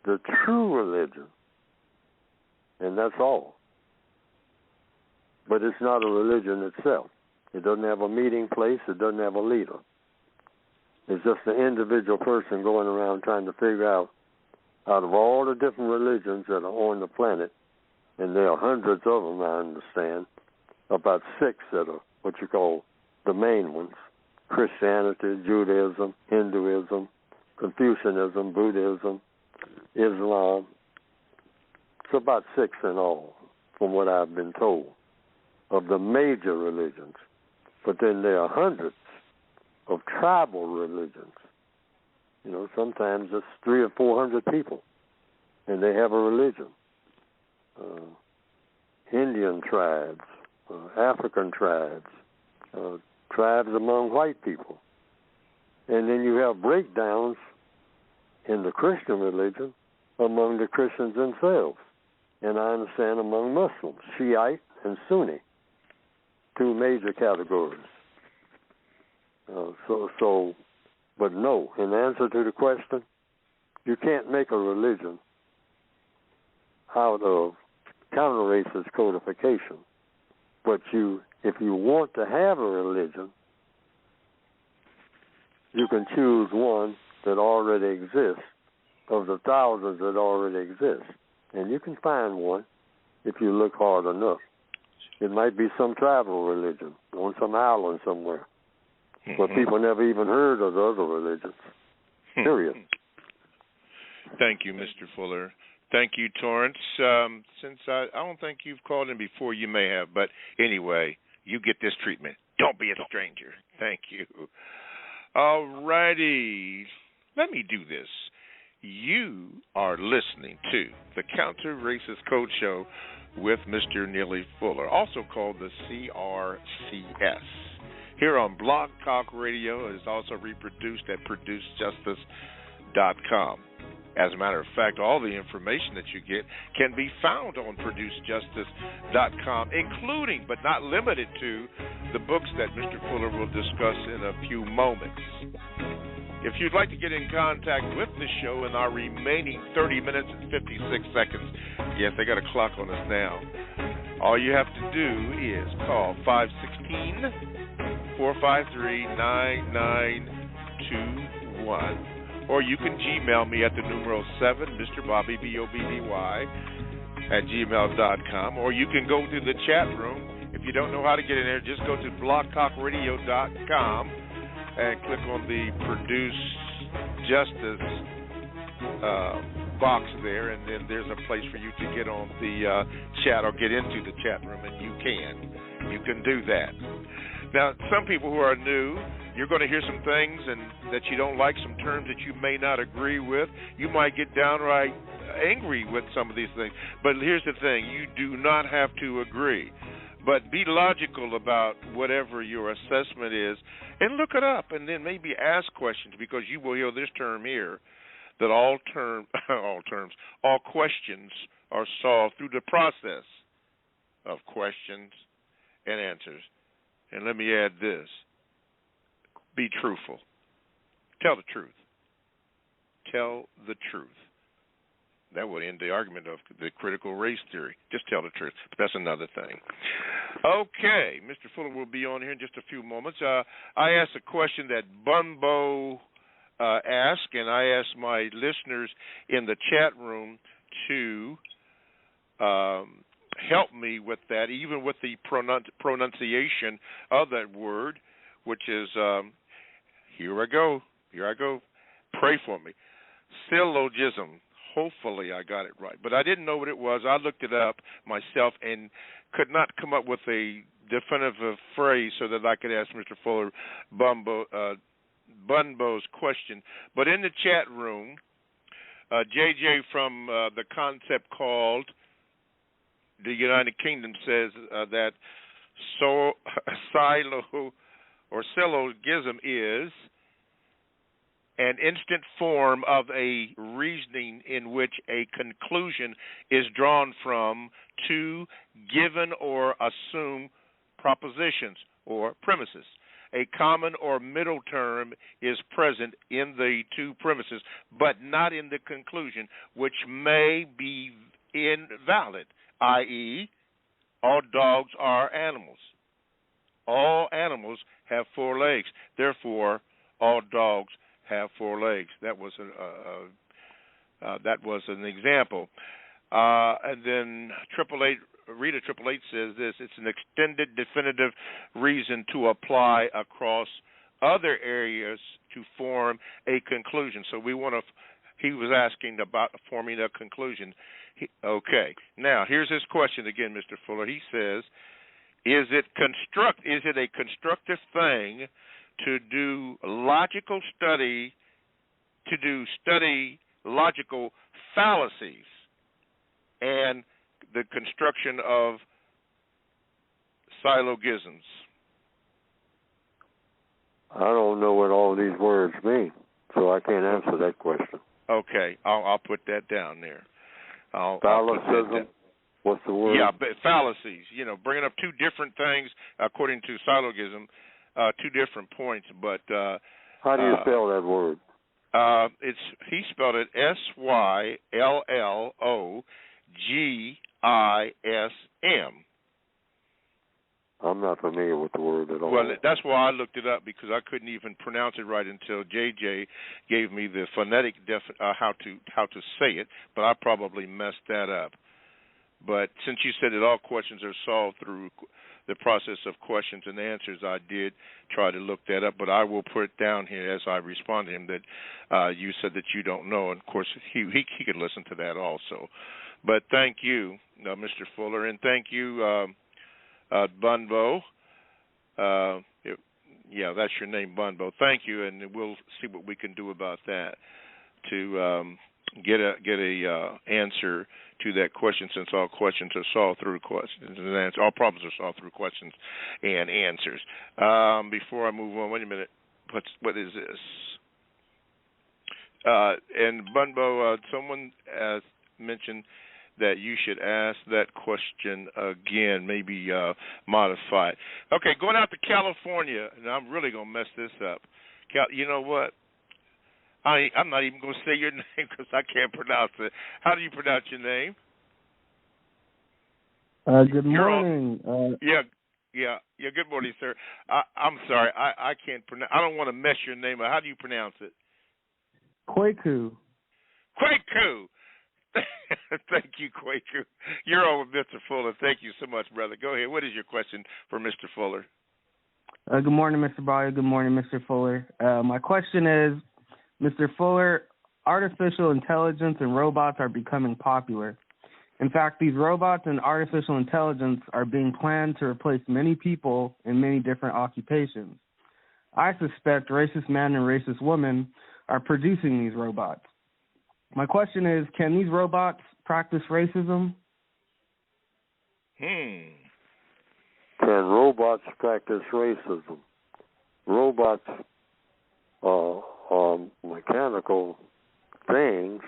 the true religion. And that's all. But it's not a religion itself. It doesn't have a meeting place. It doesn't have a leader. It's just an individual person going around trying to figure out of all the different religions that are on the planet, and there are hundreds of them, I understand, about 6 that are what you call the main ones: Christianity, Judaism, Hinduism, Confucianism, Buddhism, Islam. It's about 6 in all, from what I've been told, of the major religions. But then there are hundreds of tribal religions. You know, sometimes it's 300 or 400 people, and they have a religion. Indian tribes, African tribes, tribes among white people. And then you have breakdowns in the Christian religion among the Christians themselves. And I understand among Muslims, Shiite and Sunni, 2 major categories. But no, in answer to the question, you can't make a religion out of counter-racist codification. But if you want to have a religion, you can choose one that already exists of the thousands that already exist. And you can find one if you look hard enough. It might be some tribal religion on some island somewhere. But people never even heard of the other religions, period. Thank you, Mr. Fuller. Thank you, Torrance. Since I don't think you've called in before, you may have. But anyway, you get this treatment. Don't be a stranger. Thank you. All righty. Let me do this. You are listening to the Counter Racist Code Show with Mr. Neely Fuller, also called the CRCS. Here on Blog Talk Radio. It is also reproduced at ProduceJustice.com. As a matter of fact, all the information that you get can be found on ProduceJustice.com, including but not limited to the books that Mr. Fuller will discuss in a few moments. If you'd like to get in contact with the show in our remaining 30 minutes and 56 seconds, yes, they got a clock on us now, all you have to do is call 516-453-9921. Or you can Gmail me at the numeral 7, Mr. Bobby, BOBBY, at gmail.com. Or you can go to the chat room. If you don't know how to get in there, just go to blogtalkradio.com and click on the Produce Justice box there, and then there's a place for you to get on the chat or get into the chat room, and you can do that. Now, some people who are new, you're going to hear some things and that you don't like, some terms that you may not agree with. You might get downright angry with some of these things. But here's the thing. You do not have to agree. But be logical about whatever your assessment is and look it up and then maybe ask questions, because you will hear this term here, that all questions are solved through the process of questions and answers. And let me add this. Be truthful. Tell the truth. Tell the truth. That would end the argument of the critical race theory. Just tell the truth. But that's another thing. Okay, Mr. Fuller will be on here in just a few moments. I asked a question that Bunbo asked, and I asked my listeners in the chat room to help me with that, even with the pronunciation of that word, which is, here I go. Pray for me. Syllogism. Hopefully I got it right. But I didn't know what it was. I looked it up myself and could not come up with a definitive phrase so that I could ask Mr. Fuller Bunbo's question. But in the chat room, JJ from the concept called the United Kingdom says that syllogism is an instant form of a reasoning in which a conclusion is drawn from two given or assumed propositions or premises. A common or middle term is present in the two premises, but not in the conclusion, which may be invalid, i.e., all dogs are animals. All animals have 4 legs. Therefore, all dogs have 4 legs. That was an example. And then Rita 888 says this: it's an extended, definitive reason to apply across other areas to form a conclusion. So he was asking about forming a conclusion. Okay. Now here's his question again, Mr. Fuller. He says, is it a constructive thing to do study logical fallacies and the construction of syllogisms? I don't know what all these words mean, so I can't answer that question. Okay, I'll put that down there. Fallacism? What's the word? Yeah, but fallacies. Bringing up two different things according to syllogism, 2 different points. But how do you spell that word? He spelled it Syllogism. I'm not familiar with the word at all. Well, that's why I looked it up, because I couldn't even pronounce it right until JJ gave me the phonetic how to say it. But I probably messed that up. But since you said that all questions are solved through the process of questions and answers, I did try to look that up. But I will put it down here as I respond to him that you said that you don't know. And, of course, he could listen to that also. But thank you, Mr. Fuller, and thank you, Bunbo. Yeah, that's your name, Bunbo. Thank you, and we'll see what we can do about that to get a answer to that question, since all questions are solved through questions and answers. All problems are solved through questions and answers. Before I move on, wait a minute. What is this? And Bunbo, someone mentioned that you should ask that question again, maybe modify it. Okay, going out to California, and I'm really going to mess this up. You know what? I'm not even going to say your name because I can't pronounce it. How do you pronounce your name? Good morning. Yeah. Good morning, sir. I'm sorry. I can't pronounce. I don't want to mess your name up. How do you pronounce it? Kwaku. Thank you, Kwaku. You're on with Mr. Fuller. Thank you so much, brother. Go ahead. What is your question for Mr. Fuller? Good morning, Mr. Byer. Good morning, Mr. Fuller. My question is, Mr. Fuller, artificial intelligence and robots are becoming popular. In fact, these robots and artificial intelligence are being planned to replace many people in many different occupations. I suspect racist men and racist women are producing these robots. My question is, can these robots practice racism? Can robots practice racism? Robots are mechanical things.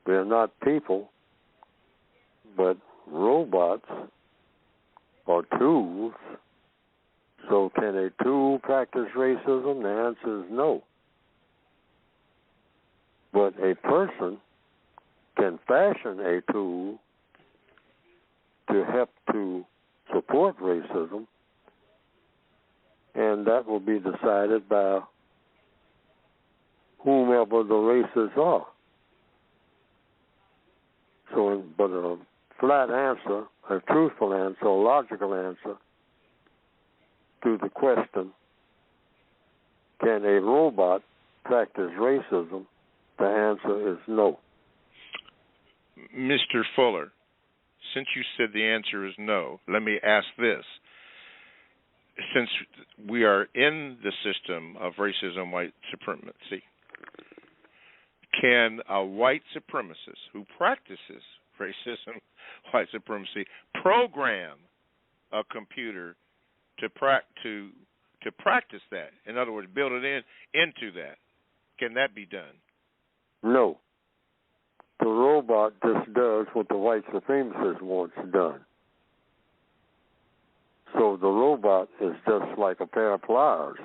They're not people, but robots are tools. So can a tool practice racism? The answer is no. But a person can fashion a tool to help to support racism, and that will be decided by whomever the races are. So, but a flat answer, a truthful answer, a logical answer to the question, can a robot practice racism? The answer is no. Mr. Fuller, since you said the answer is no, let me ask this. Since we are in the system of racism, white supremacy, can a white supremacist who practices racism, white supremacy, program a computer to practice that? In other words, build it into that. Can that be done? No. The robot just does what the white supremacist wants done. So the robot is just like a pair of pliers.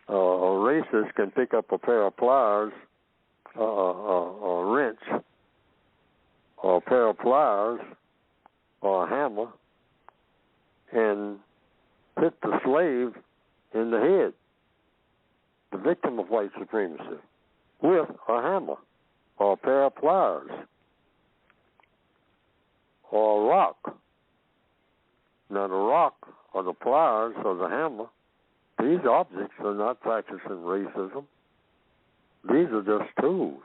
A racist can pick up a pair of pliers, a wrench, or a pair of pliers, or a hammer, and hit the slave in the head, the victim of white supremacy, with a hammer, or a pair of pliers, or a rock. Now the rock, or the pliers, or the hammer, these objects are not practicing racism. These are just tools.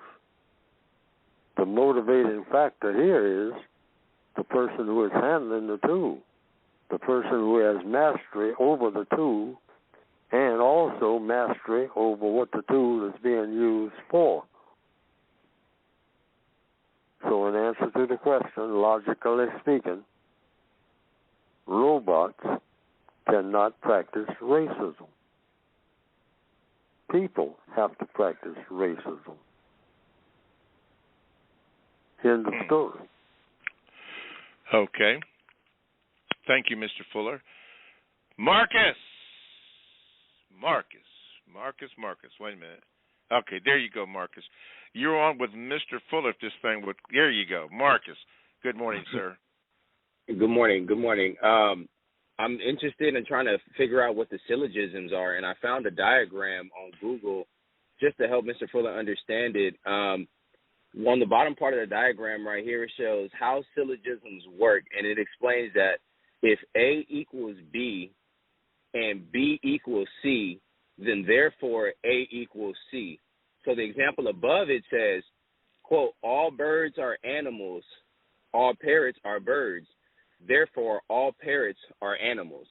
The motivating factor here is the person who is handling the tool, the person who has mastery over the tool, and also mastery over what the tool is being used for. So in answer to the question, logically speaking, robots cannot practice racism. People have to practice racism. End of story. Okay. Thank you, Mr. Fuller. Marcus. Wait a minute. Okay, there you go, Marcus. You're on with Mr. Fuller. If this thing would. There you go, Marcus. Good morning, sir. Good morning. I'm interested in trying to figure out what the syllogisms are, and I found a diagram on Google just to help Mr. Fuller understand it. On the bottom part of the diagram right here, it shows how syllogisms work, and it explains that if A equals B and B equals C, then therefore A equals C. So the example above it says, quote, all birds are animals, all parrots are birds, therefore all parrots are animals.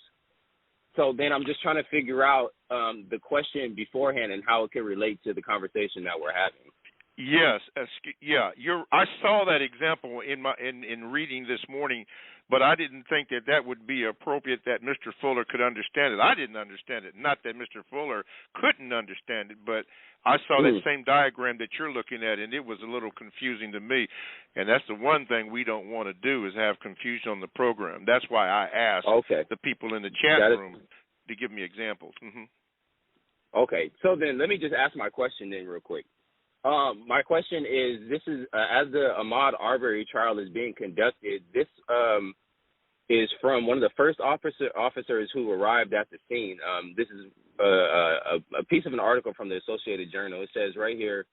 So then I'm just trying to figure out the question beforehand and how it can relate to the conversation that we're having. Yes, I saw that example in reading this morning, but I didn't think that would be appropriate that Mr. Fuller could understand it. I didn't understand it. Not that Mr. Fuller couldn't understand it, but I saw that same diagram that you're looking at, and it was a little confusing to me. And that's the one thing we don't want to do is have confusion on the program. That's why I asked the people in the chat room to give me examples. Mm-hmm. Okay, so then let me just ask my question then real quick. My question is, this is as the Ahmaud Arbery trial is being conducted, this is from one of the first officers who arrived at the scene. This is a piece of an article from the Associated Journal. It says right here,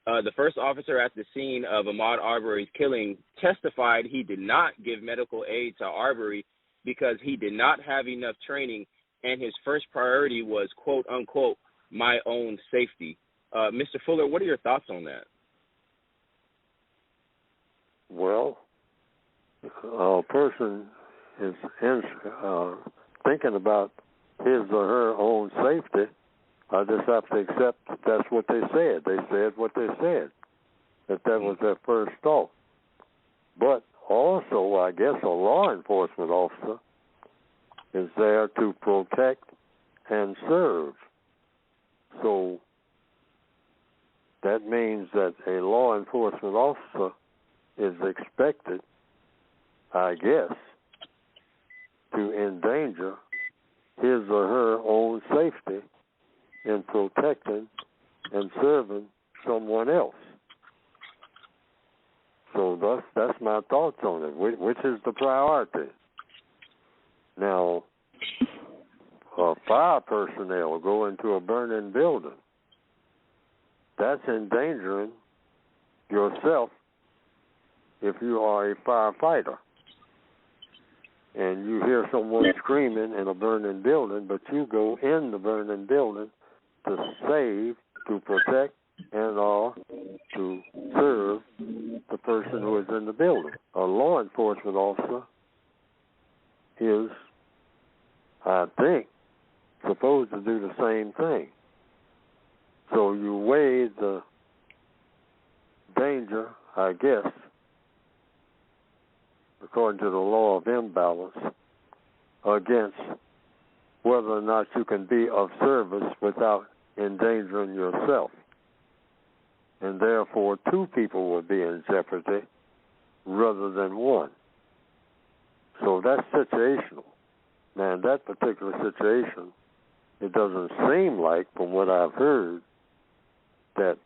the first officer at the scene of Ahmaud Arbery's killing testified he did not give medical aid to Arbery because he did not have enough training, and his first priority was, quote, unquote, my own safety. Mr. Fuller, what are your thoughts on that? Well, a person is thinking about his or her own safety. I just have to accept that's what they said. They said what they said, that was their first thought. But also, I guess a law enforcement officer is there to protect and serve. So that means that a law enforcement officer is expected, I guess, to endanger his or her own safety in protecting and serving someone else. So that's my thoughts on it. Which is the priority? Now, fire personnel go into a burning building. That's endangering yourself if you are a firefighter. And you hear someone screaming in a burning building, but you go in the burning building to save, to protect, and or to serve the person who is in the building. A law enforcement officer is, I think, supposed to do the same thing. So you weigh the danger, I guess, according to the law of imbalance, against whether or not you can be of service without endangering yourself. And therefore, two people will be in jeopardy rather than one. So that's situational. Now, in that particular situation, it doesn't seem like, from what I've heard, that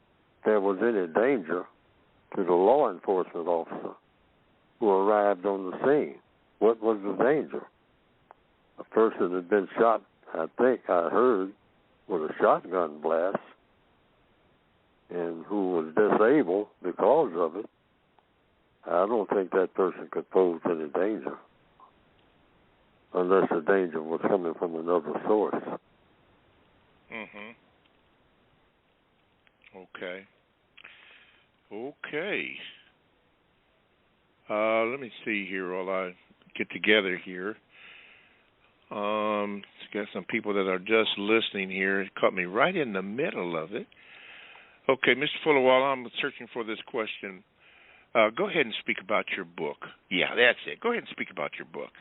there was any danger to the law enforcement officer who arrived on the scene. What was the danger? A person had been shot, I think I heard, with a shotgun blast, and who was disabled because of it. I don't think that person could pose any danger, unless the danger was coming from another source. Mm-hmm. Okay. Let me see here while I get together here. Got some people that are just listening here. It caught me right in the middle of it. Okay, Mr. Fuller, while I'm searching for this question, go ahead and speak about your book. Yeah, that's it. Go ahead and speak about your book.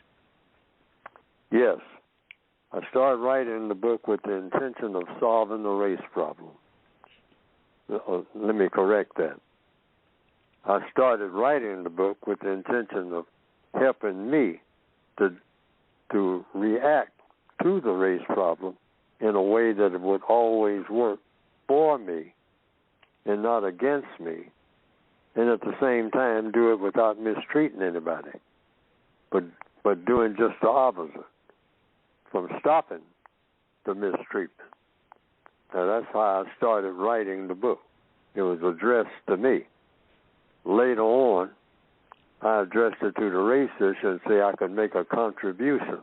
Yes. I started writing the book with the intention of solving the race problem. Let me correct that. I started writing the book with the intention of helping me to react to the race problem in a way that it would always work for me and not against me, and at the same time do it without mistreating anybody, but doing just the opposite, from stopping the mistreatment. Now, that's how I started writing the book. It was addressed to me. Later on, I addressed it to the race issue and say I could make a contribution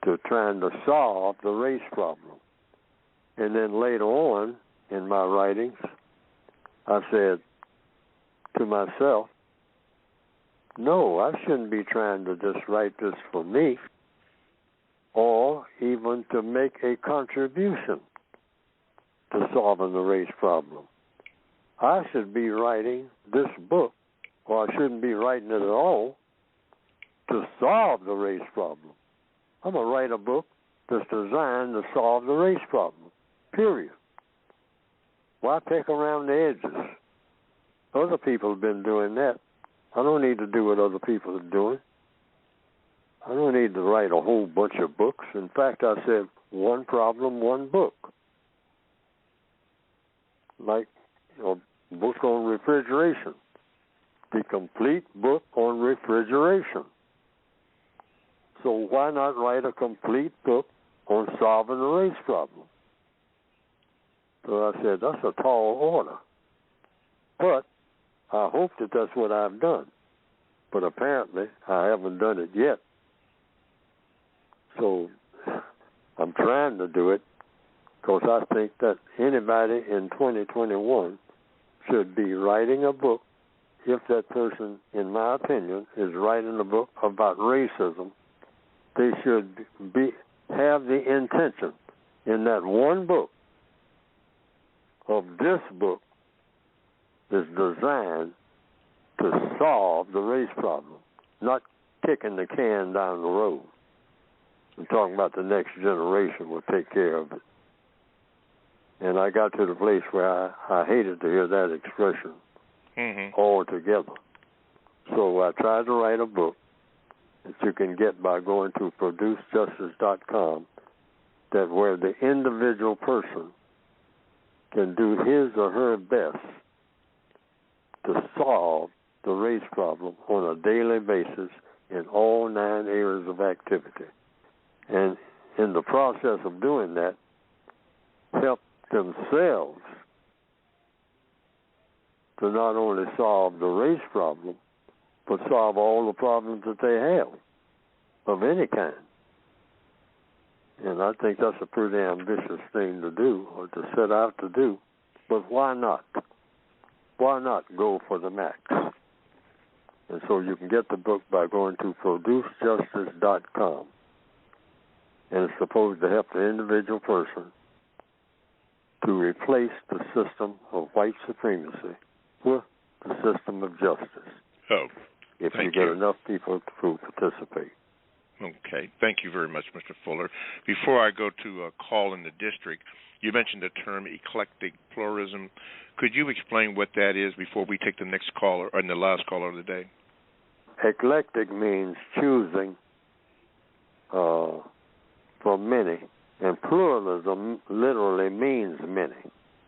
to trying to solve the race problem. And then later on in my writings, I said to myself, no, I shouldn't be trying to just write this for me or even to make a contribution to solving the race problem. I should be writing this book, or I shouldn't be writing it at all, to solve the race problem. I'm going to write a book that's designed to solve the race problem, period. Why pick around the edges? Other people have been doing that. I don't need to do what other people are doing. I don't need to write a whole bunch of books. In fact, I said one problem, one book. Like a book on refrigeration. The complete book on refrigeration. So why not write a complete book on solving the race problem? So I said, that's a tall order. But I hope that that's what I've done. But apparently I haven't done it yet. So I'm trying to do it because I think that anybody in 2021 should be writing a book. If that person, in my opinion, is writing a book about racism, they should have the intention in that one book of this book is designed to solve the race problem, not kicking the can down the road. I'm talking about the next generation will take care of it. And I got to the place where I hated to hear that expression altogether. So I tried to write a book that you can get by going to producejustice.com, that where the individual person can do his or her best to solve the race problem on a daily basis in all 9 areas of activity. And in the process of doing that, help themselves to not only solve the race problem, but solve all the problems that they have of any kind. And I think that's a pretty ambitious thing to do, or to set out to do. But why not? Why not go for the max? And so you can get the book by going to producejustice.com. And it's supposed to help the individual person to replace the system of white supremacy with the system of justice. Oh, if you get enough people to participate. Okay. Thank you very much, Mr. Fuller. Before I go to a call in the district, you mentioned the term eclectic pluralism. Could you explain what that is before we take the next caller, or the last caller of the day? Eclectic means choosing from many, and pluralism literally means many.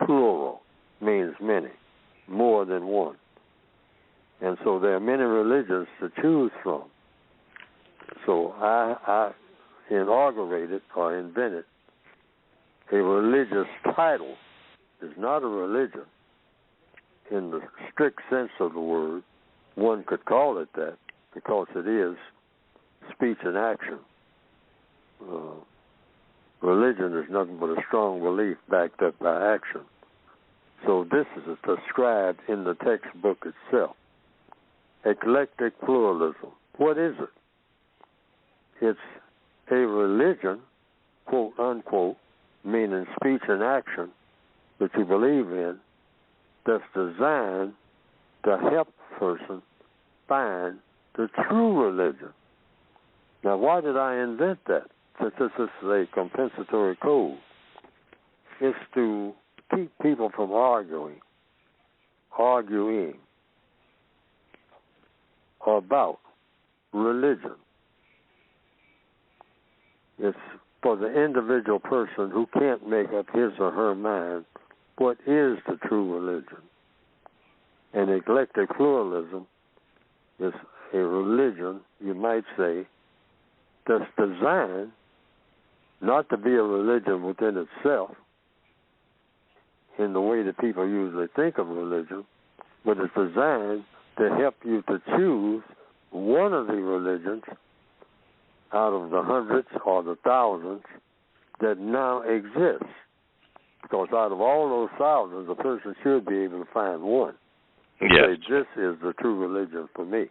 Plural means many, more than one. And so there are many religions to choose from. So I inaugurated or invented a religious title. It's not a religion in the strict sense of the word. One could call it that because it is speech and action. Religion is nothing but a strong belief backed up by action. So this is described in the textbook itself. Eclectic pluralism. What is it? It's a religion, quote unquote, meaning speech and action, that you believe in, that's designed to help a person find the true religion. Now, why did I invent that? Since this is a compensatory code, it's to keep people from arguing about religion. It's for the individual person who can't make up his or her mind what is the true religion. And eclectic pluralism is a religion, you might say, that's designed not to be a religion within itself in the way that people usually think of religion, but it's designed to help you to choose one of the religions out of the hundreds or the thousands that now exist. Because out of all those thousands, a person should be able to find one and say, this is the true religion for me.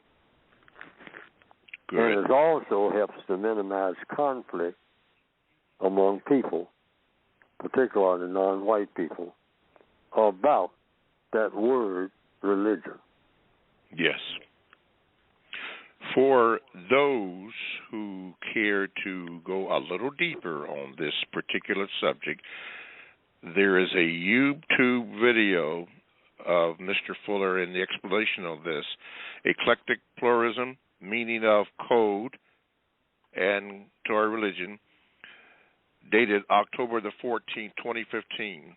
Good. And it also helps to minimize conflict among people, particularly non-white people, about that word religion. Yes. For those who care to go a little deeper on this particular subject, there is a YouTube video of Mr. Fuller and the explanation of this, Eclectic Pluralism, Meaning of Code and to Our Religion, dated October the 14th, 2015.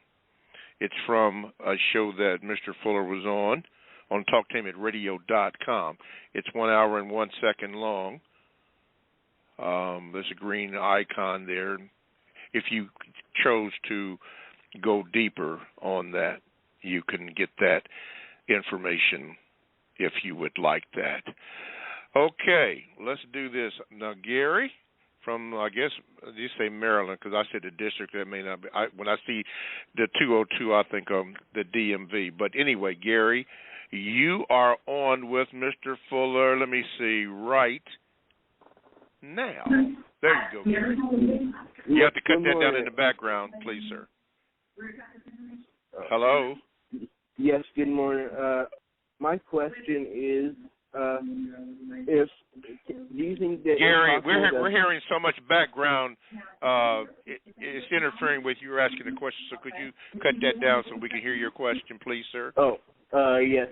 It's from a show that Mr. Fuller was on talktainmentradio.com. It's 1 hour and 1 second long. There's a green icon there. If you chose to go deeper on that, you can get that information if you would like that. Okay, let's do this. Now, Gary from, I guess, you say Maryland, because I said the district, that may not be. When I see the 202, I think of the DMV. But anyway, Gary, you are on with Mr. Fuller. Let me see, right now. There you go, Gary. You have to cut that down in the background, please, sir. Hello? Yes, good morning. My question is, if using the Gary, we're hearing so much background, it's interfering with you asking the question. So could you cut that down so we can hear your question, please, sir? Oh, yes.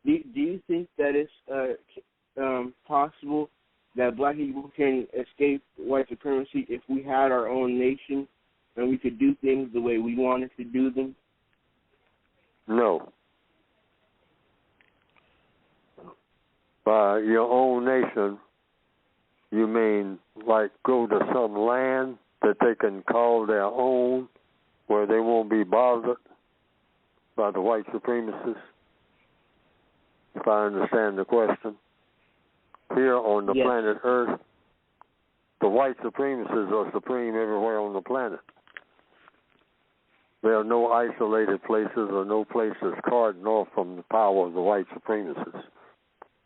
Do you think that it's possible that black people can escape white supremacy if we had our own nation and we could do things the way we wanted to do them? No. By your own nation, you mean like go to some land that they can call their own, where they won't be bothered by the white supremacists? If I understand the question. Here on the planet Earth, the white supremacists are supreme everywhere on the planet. There are no isolated places or no places cordoned off from the power of the white supremacists.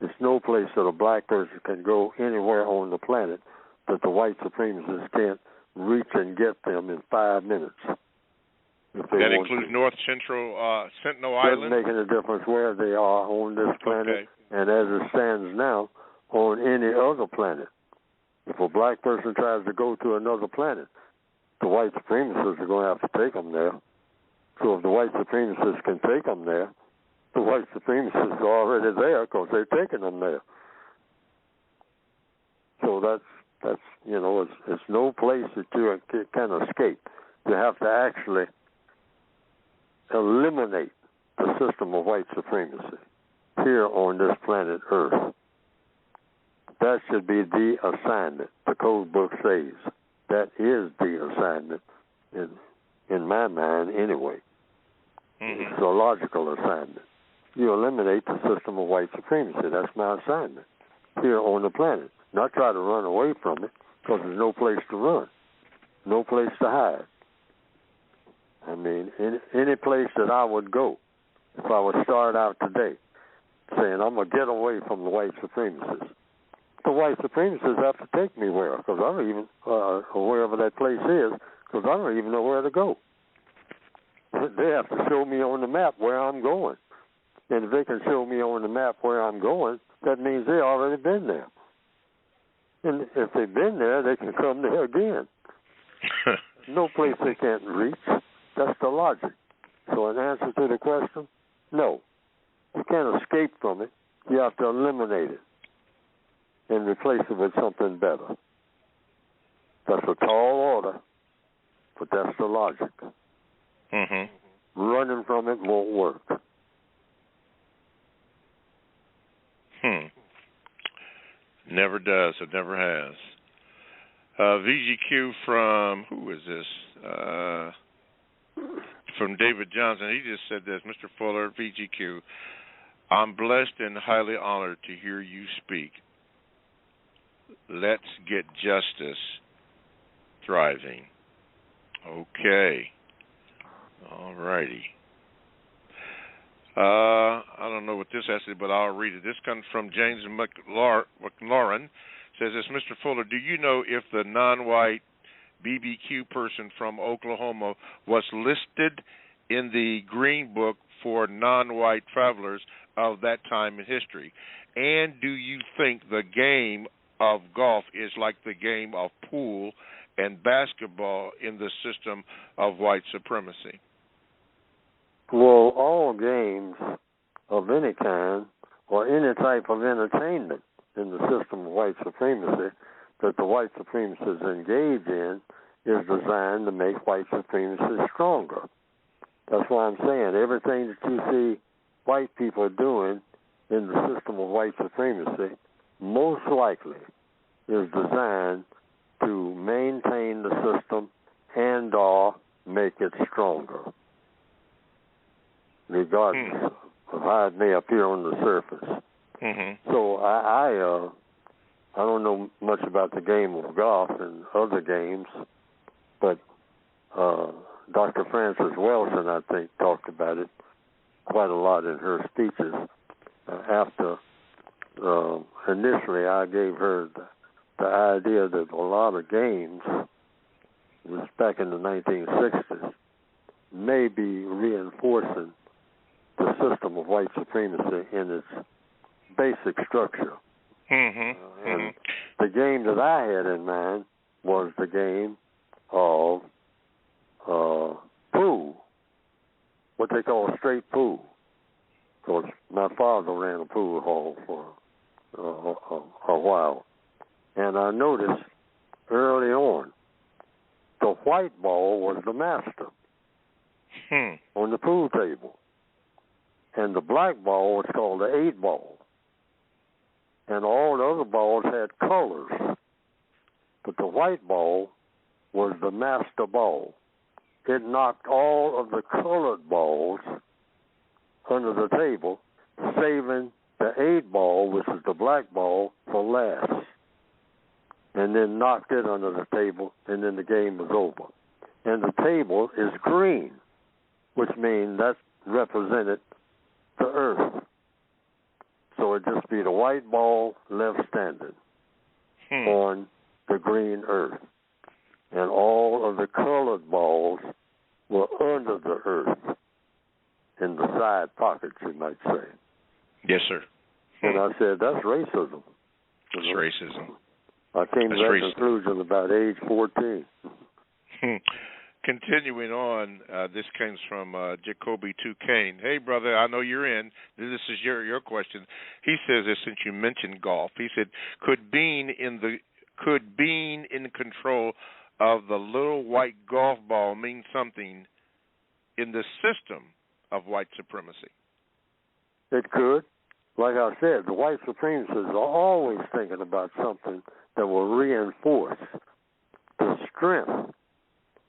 There's no place that a black person can go anywhere on the planet that the white supremacists can't reach and get them in 5 minutes. That includes North Central Sentinel Island? Doesn't make any difference where they are on this planet, and as it stands now, on any other planet. If a black person tries to go to another planet, the white supremacists are going to have to take them there. So if the white supremacists can take them there, the white supremacists are already there because they're taking them there. So that's it's no place that you can escape. You have to actually eliminate the system of white supremacy here on this planet Earth. That should be the assignment. The code book says that is the assignment in my mind anyway. It's a logical assignment. You eliminate the system of white supremacy. That's my assignment here on the planet. Not try to run away from it, because there's no place to run, no place to hide. I mean, any place that I would go, if I would start out today saying I'm going to get away from the white supremacists, the white supremacists have to take me where? Because I don't even, wherever that place is, because I don't even know where to go. They have to show me on the map where I'm going. And if they can show me on the map where I'm going, that means they've already been there. And if they've been there, they can come there again. No place they can't reach. That's the logic. So in answer to the question, no. You can't escape from it. You have to eliminate it and replace it with something better. That's a tall order, but that's the logic. Running from it won't work. Never does. It never has. VGQ from, who is this? From David Johnson. He just said this, Mr. Fuller, VGQ, I'm blessed and highly honored to hear you speak. Let's get justice thriving. Okay. All righty. I don't know what this has to do, but I'll read it. This comes from James McLaurin. Says this, Mr. Fuller, do you know if the non-white BBQ person from Oklahoma was listed in the Green Book for non-white travelers of that time in history? And do you think the game of golf is like the game of pool and basketball in the system of white supremacy? Well, all games of any kind or any type of entertainment in the system of white supremacy that the white supremacists engage in is designed to make white supremacy stronger. That's why I'm saying everything that you see white people doing in the system of white supremacy most likely is designed to maintain the system and or make it stronger, regardless of how it may appear on the surface. So I don't know much about the game of golf and other games, but Dr. Frances Wilson, I think, talked about it quite a lot in her speeches. After initially I gave her the idea that a lot of games, this back in the 1960s, may be reinforcing the system of white supremacy in its basic structure. And the game that I had in mind was the game of pool, what they call straight pool. Because my father ran a pool hall for a while. And I noticed early on the white ball was the master on the pool table. And the black ball was called the 8 ball. And all the other balls had colors. But the white ball was the master ball. It knocked all of the colored balls under the table, saving the 8 ball, which is the black ball, for last. And then knocked it under the table, and then the game was over. And the table is green, which means that represented the earth. So it'd just be the white ball left standing on the green earth. And all of the colored balls were under the earth, in the side pockets, you might say. Yes, sir. And I said, that's racism. That's racism. I came to that conclusion about age 14. Continuing on, this comes from Jacoby 2 Kane. Hey, brother, I know you're in. This is your question. He says this since you mentioned golf. He said, could being in control of the little white golf ball mean something in the system of white supremacy? It could. Like I said, the white supremacists are always thinking about something that will reinforce the strength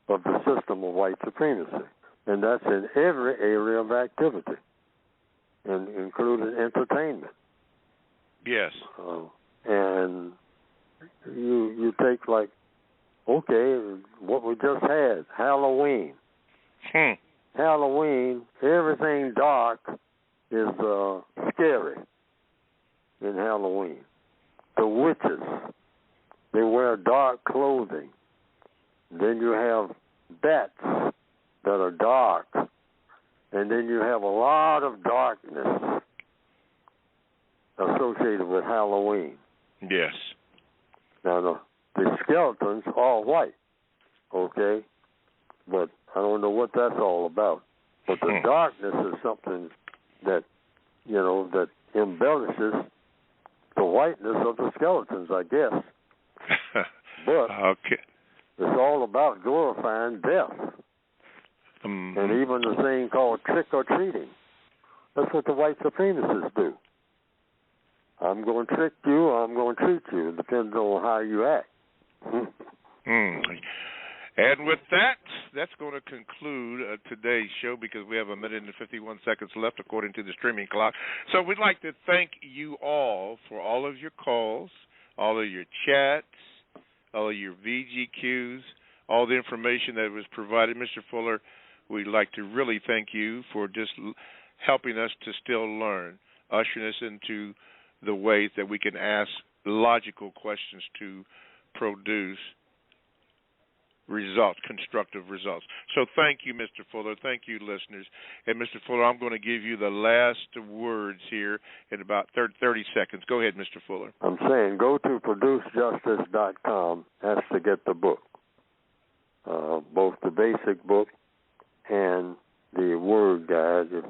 of the system of white supremacy. And that's in every area of activity, and including entertainment. Yes. And you take, like, okay, what we just had, Halloween. Halloween, everything dark is scary in Halloween. The witches, they wear dark clothing. Then you have bats that are dark. And then you have a lot of darkness associated with Halloween. Yes. Now, the skeletons are white, okay? But I don't know what that's all about. But the darkness is something that, that embellishes the whiteness of the skeletons, I guess. But it's all about glorifying death. And even the thing called trick-or-treating. That's what the white supremacists do. I'm going to trick you, or I'm going to treat you. It depends on how you act. And with that, that's going to conclude today's show, because we have 1 minute and 51 seconds left according to the streaming clock. So we'd like to thank you all for all of your calls, all of your chats, all of your VGQs, all the information that was provided. Mr. Fuller, we'd like to really thank you for just helping us to still learn, ushering us into the ways that we can ask logical questions to produce results, constructive results. So thank you, Mr. Fuller. Thank you, listeners. And Mr. Fuller, I'm going to give you the last words here in about 30 seconds. Go ahead, Mr. Fuller. I'm saying go to producejustice.com. That's to get the book, both the basic book and the word guide, if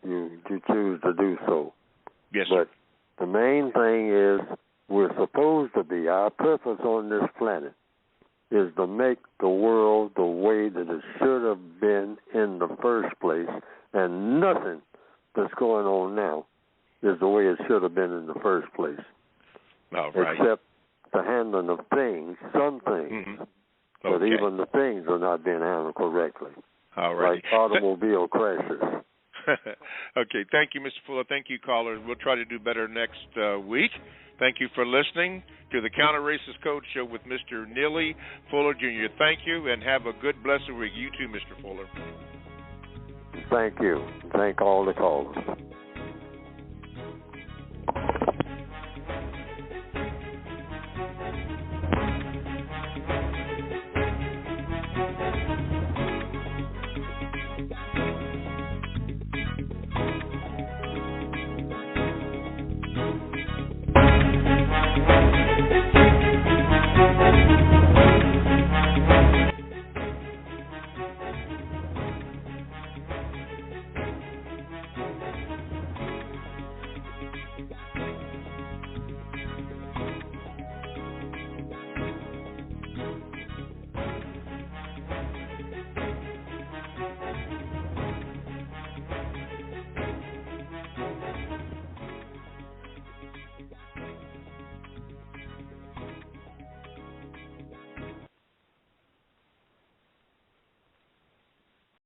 you choose to do so. Yes, sir. But the main thing is we're supposed to be, our purpose on this planet is to make the world the way that it should have been in the first place, and nothing that's going on now is the way it should have been in the first place. All right. Except the handling of things, some things. But even the things are not being handled correctly. All right. Like automobile crashes. Okay. Thank you, Mr. Fuller. Thank you, callers. We'll try to do better next week. Thank you for listening to the Counter Racist Code Show with Mr. Neely Fuller, Jr. Thank you, and have a good, blessed week. You too, Mr. Fuller. Thank you. Thank all the callers.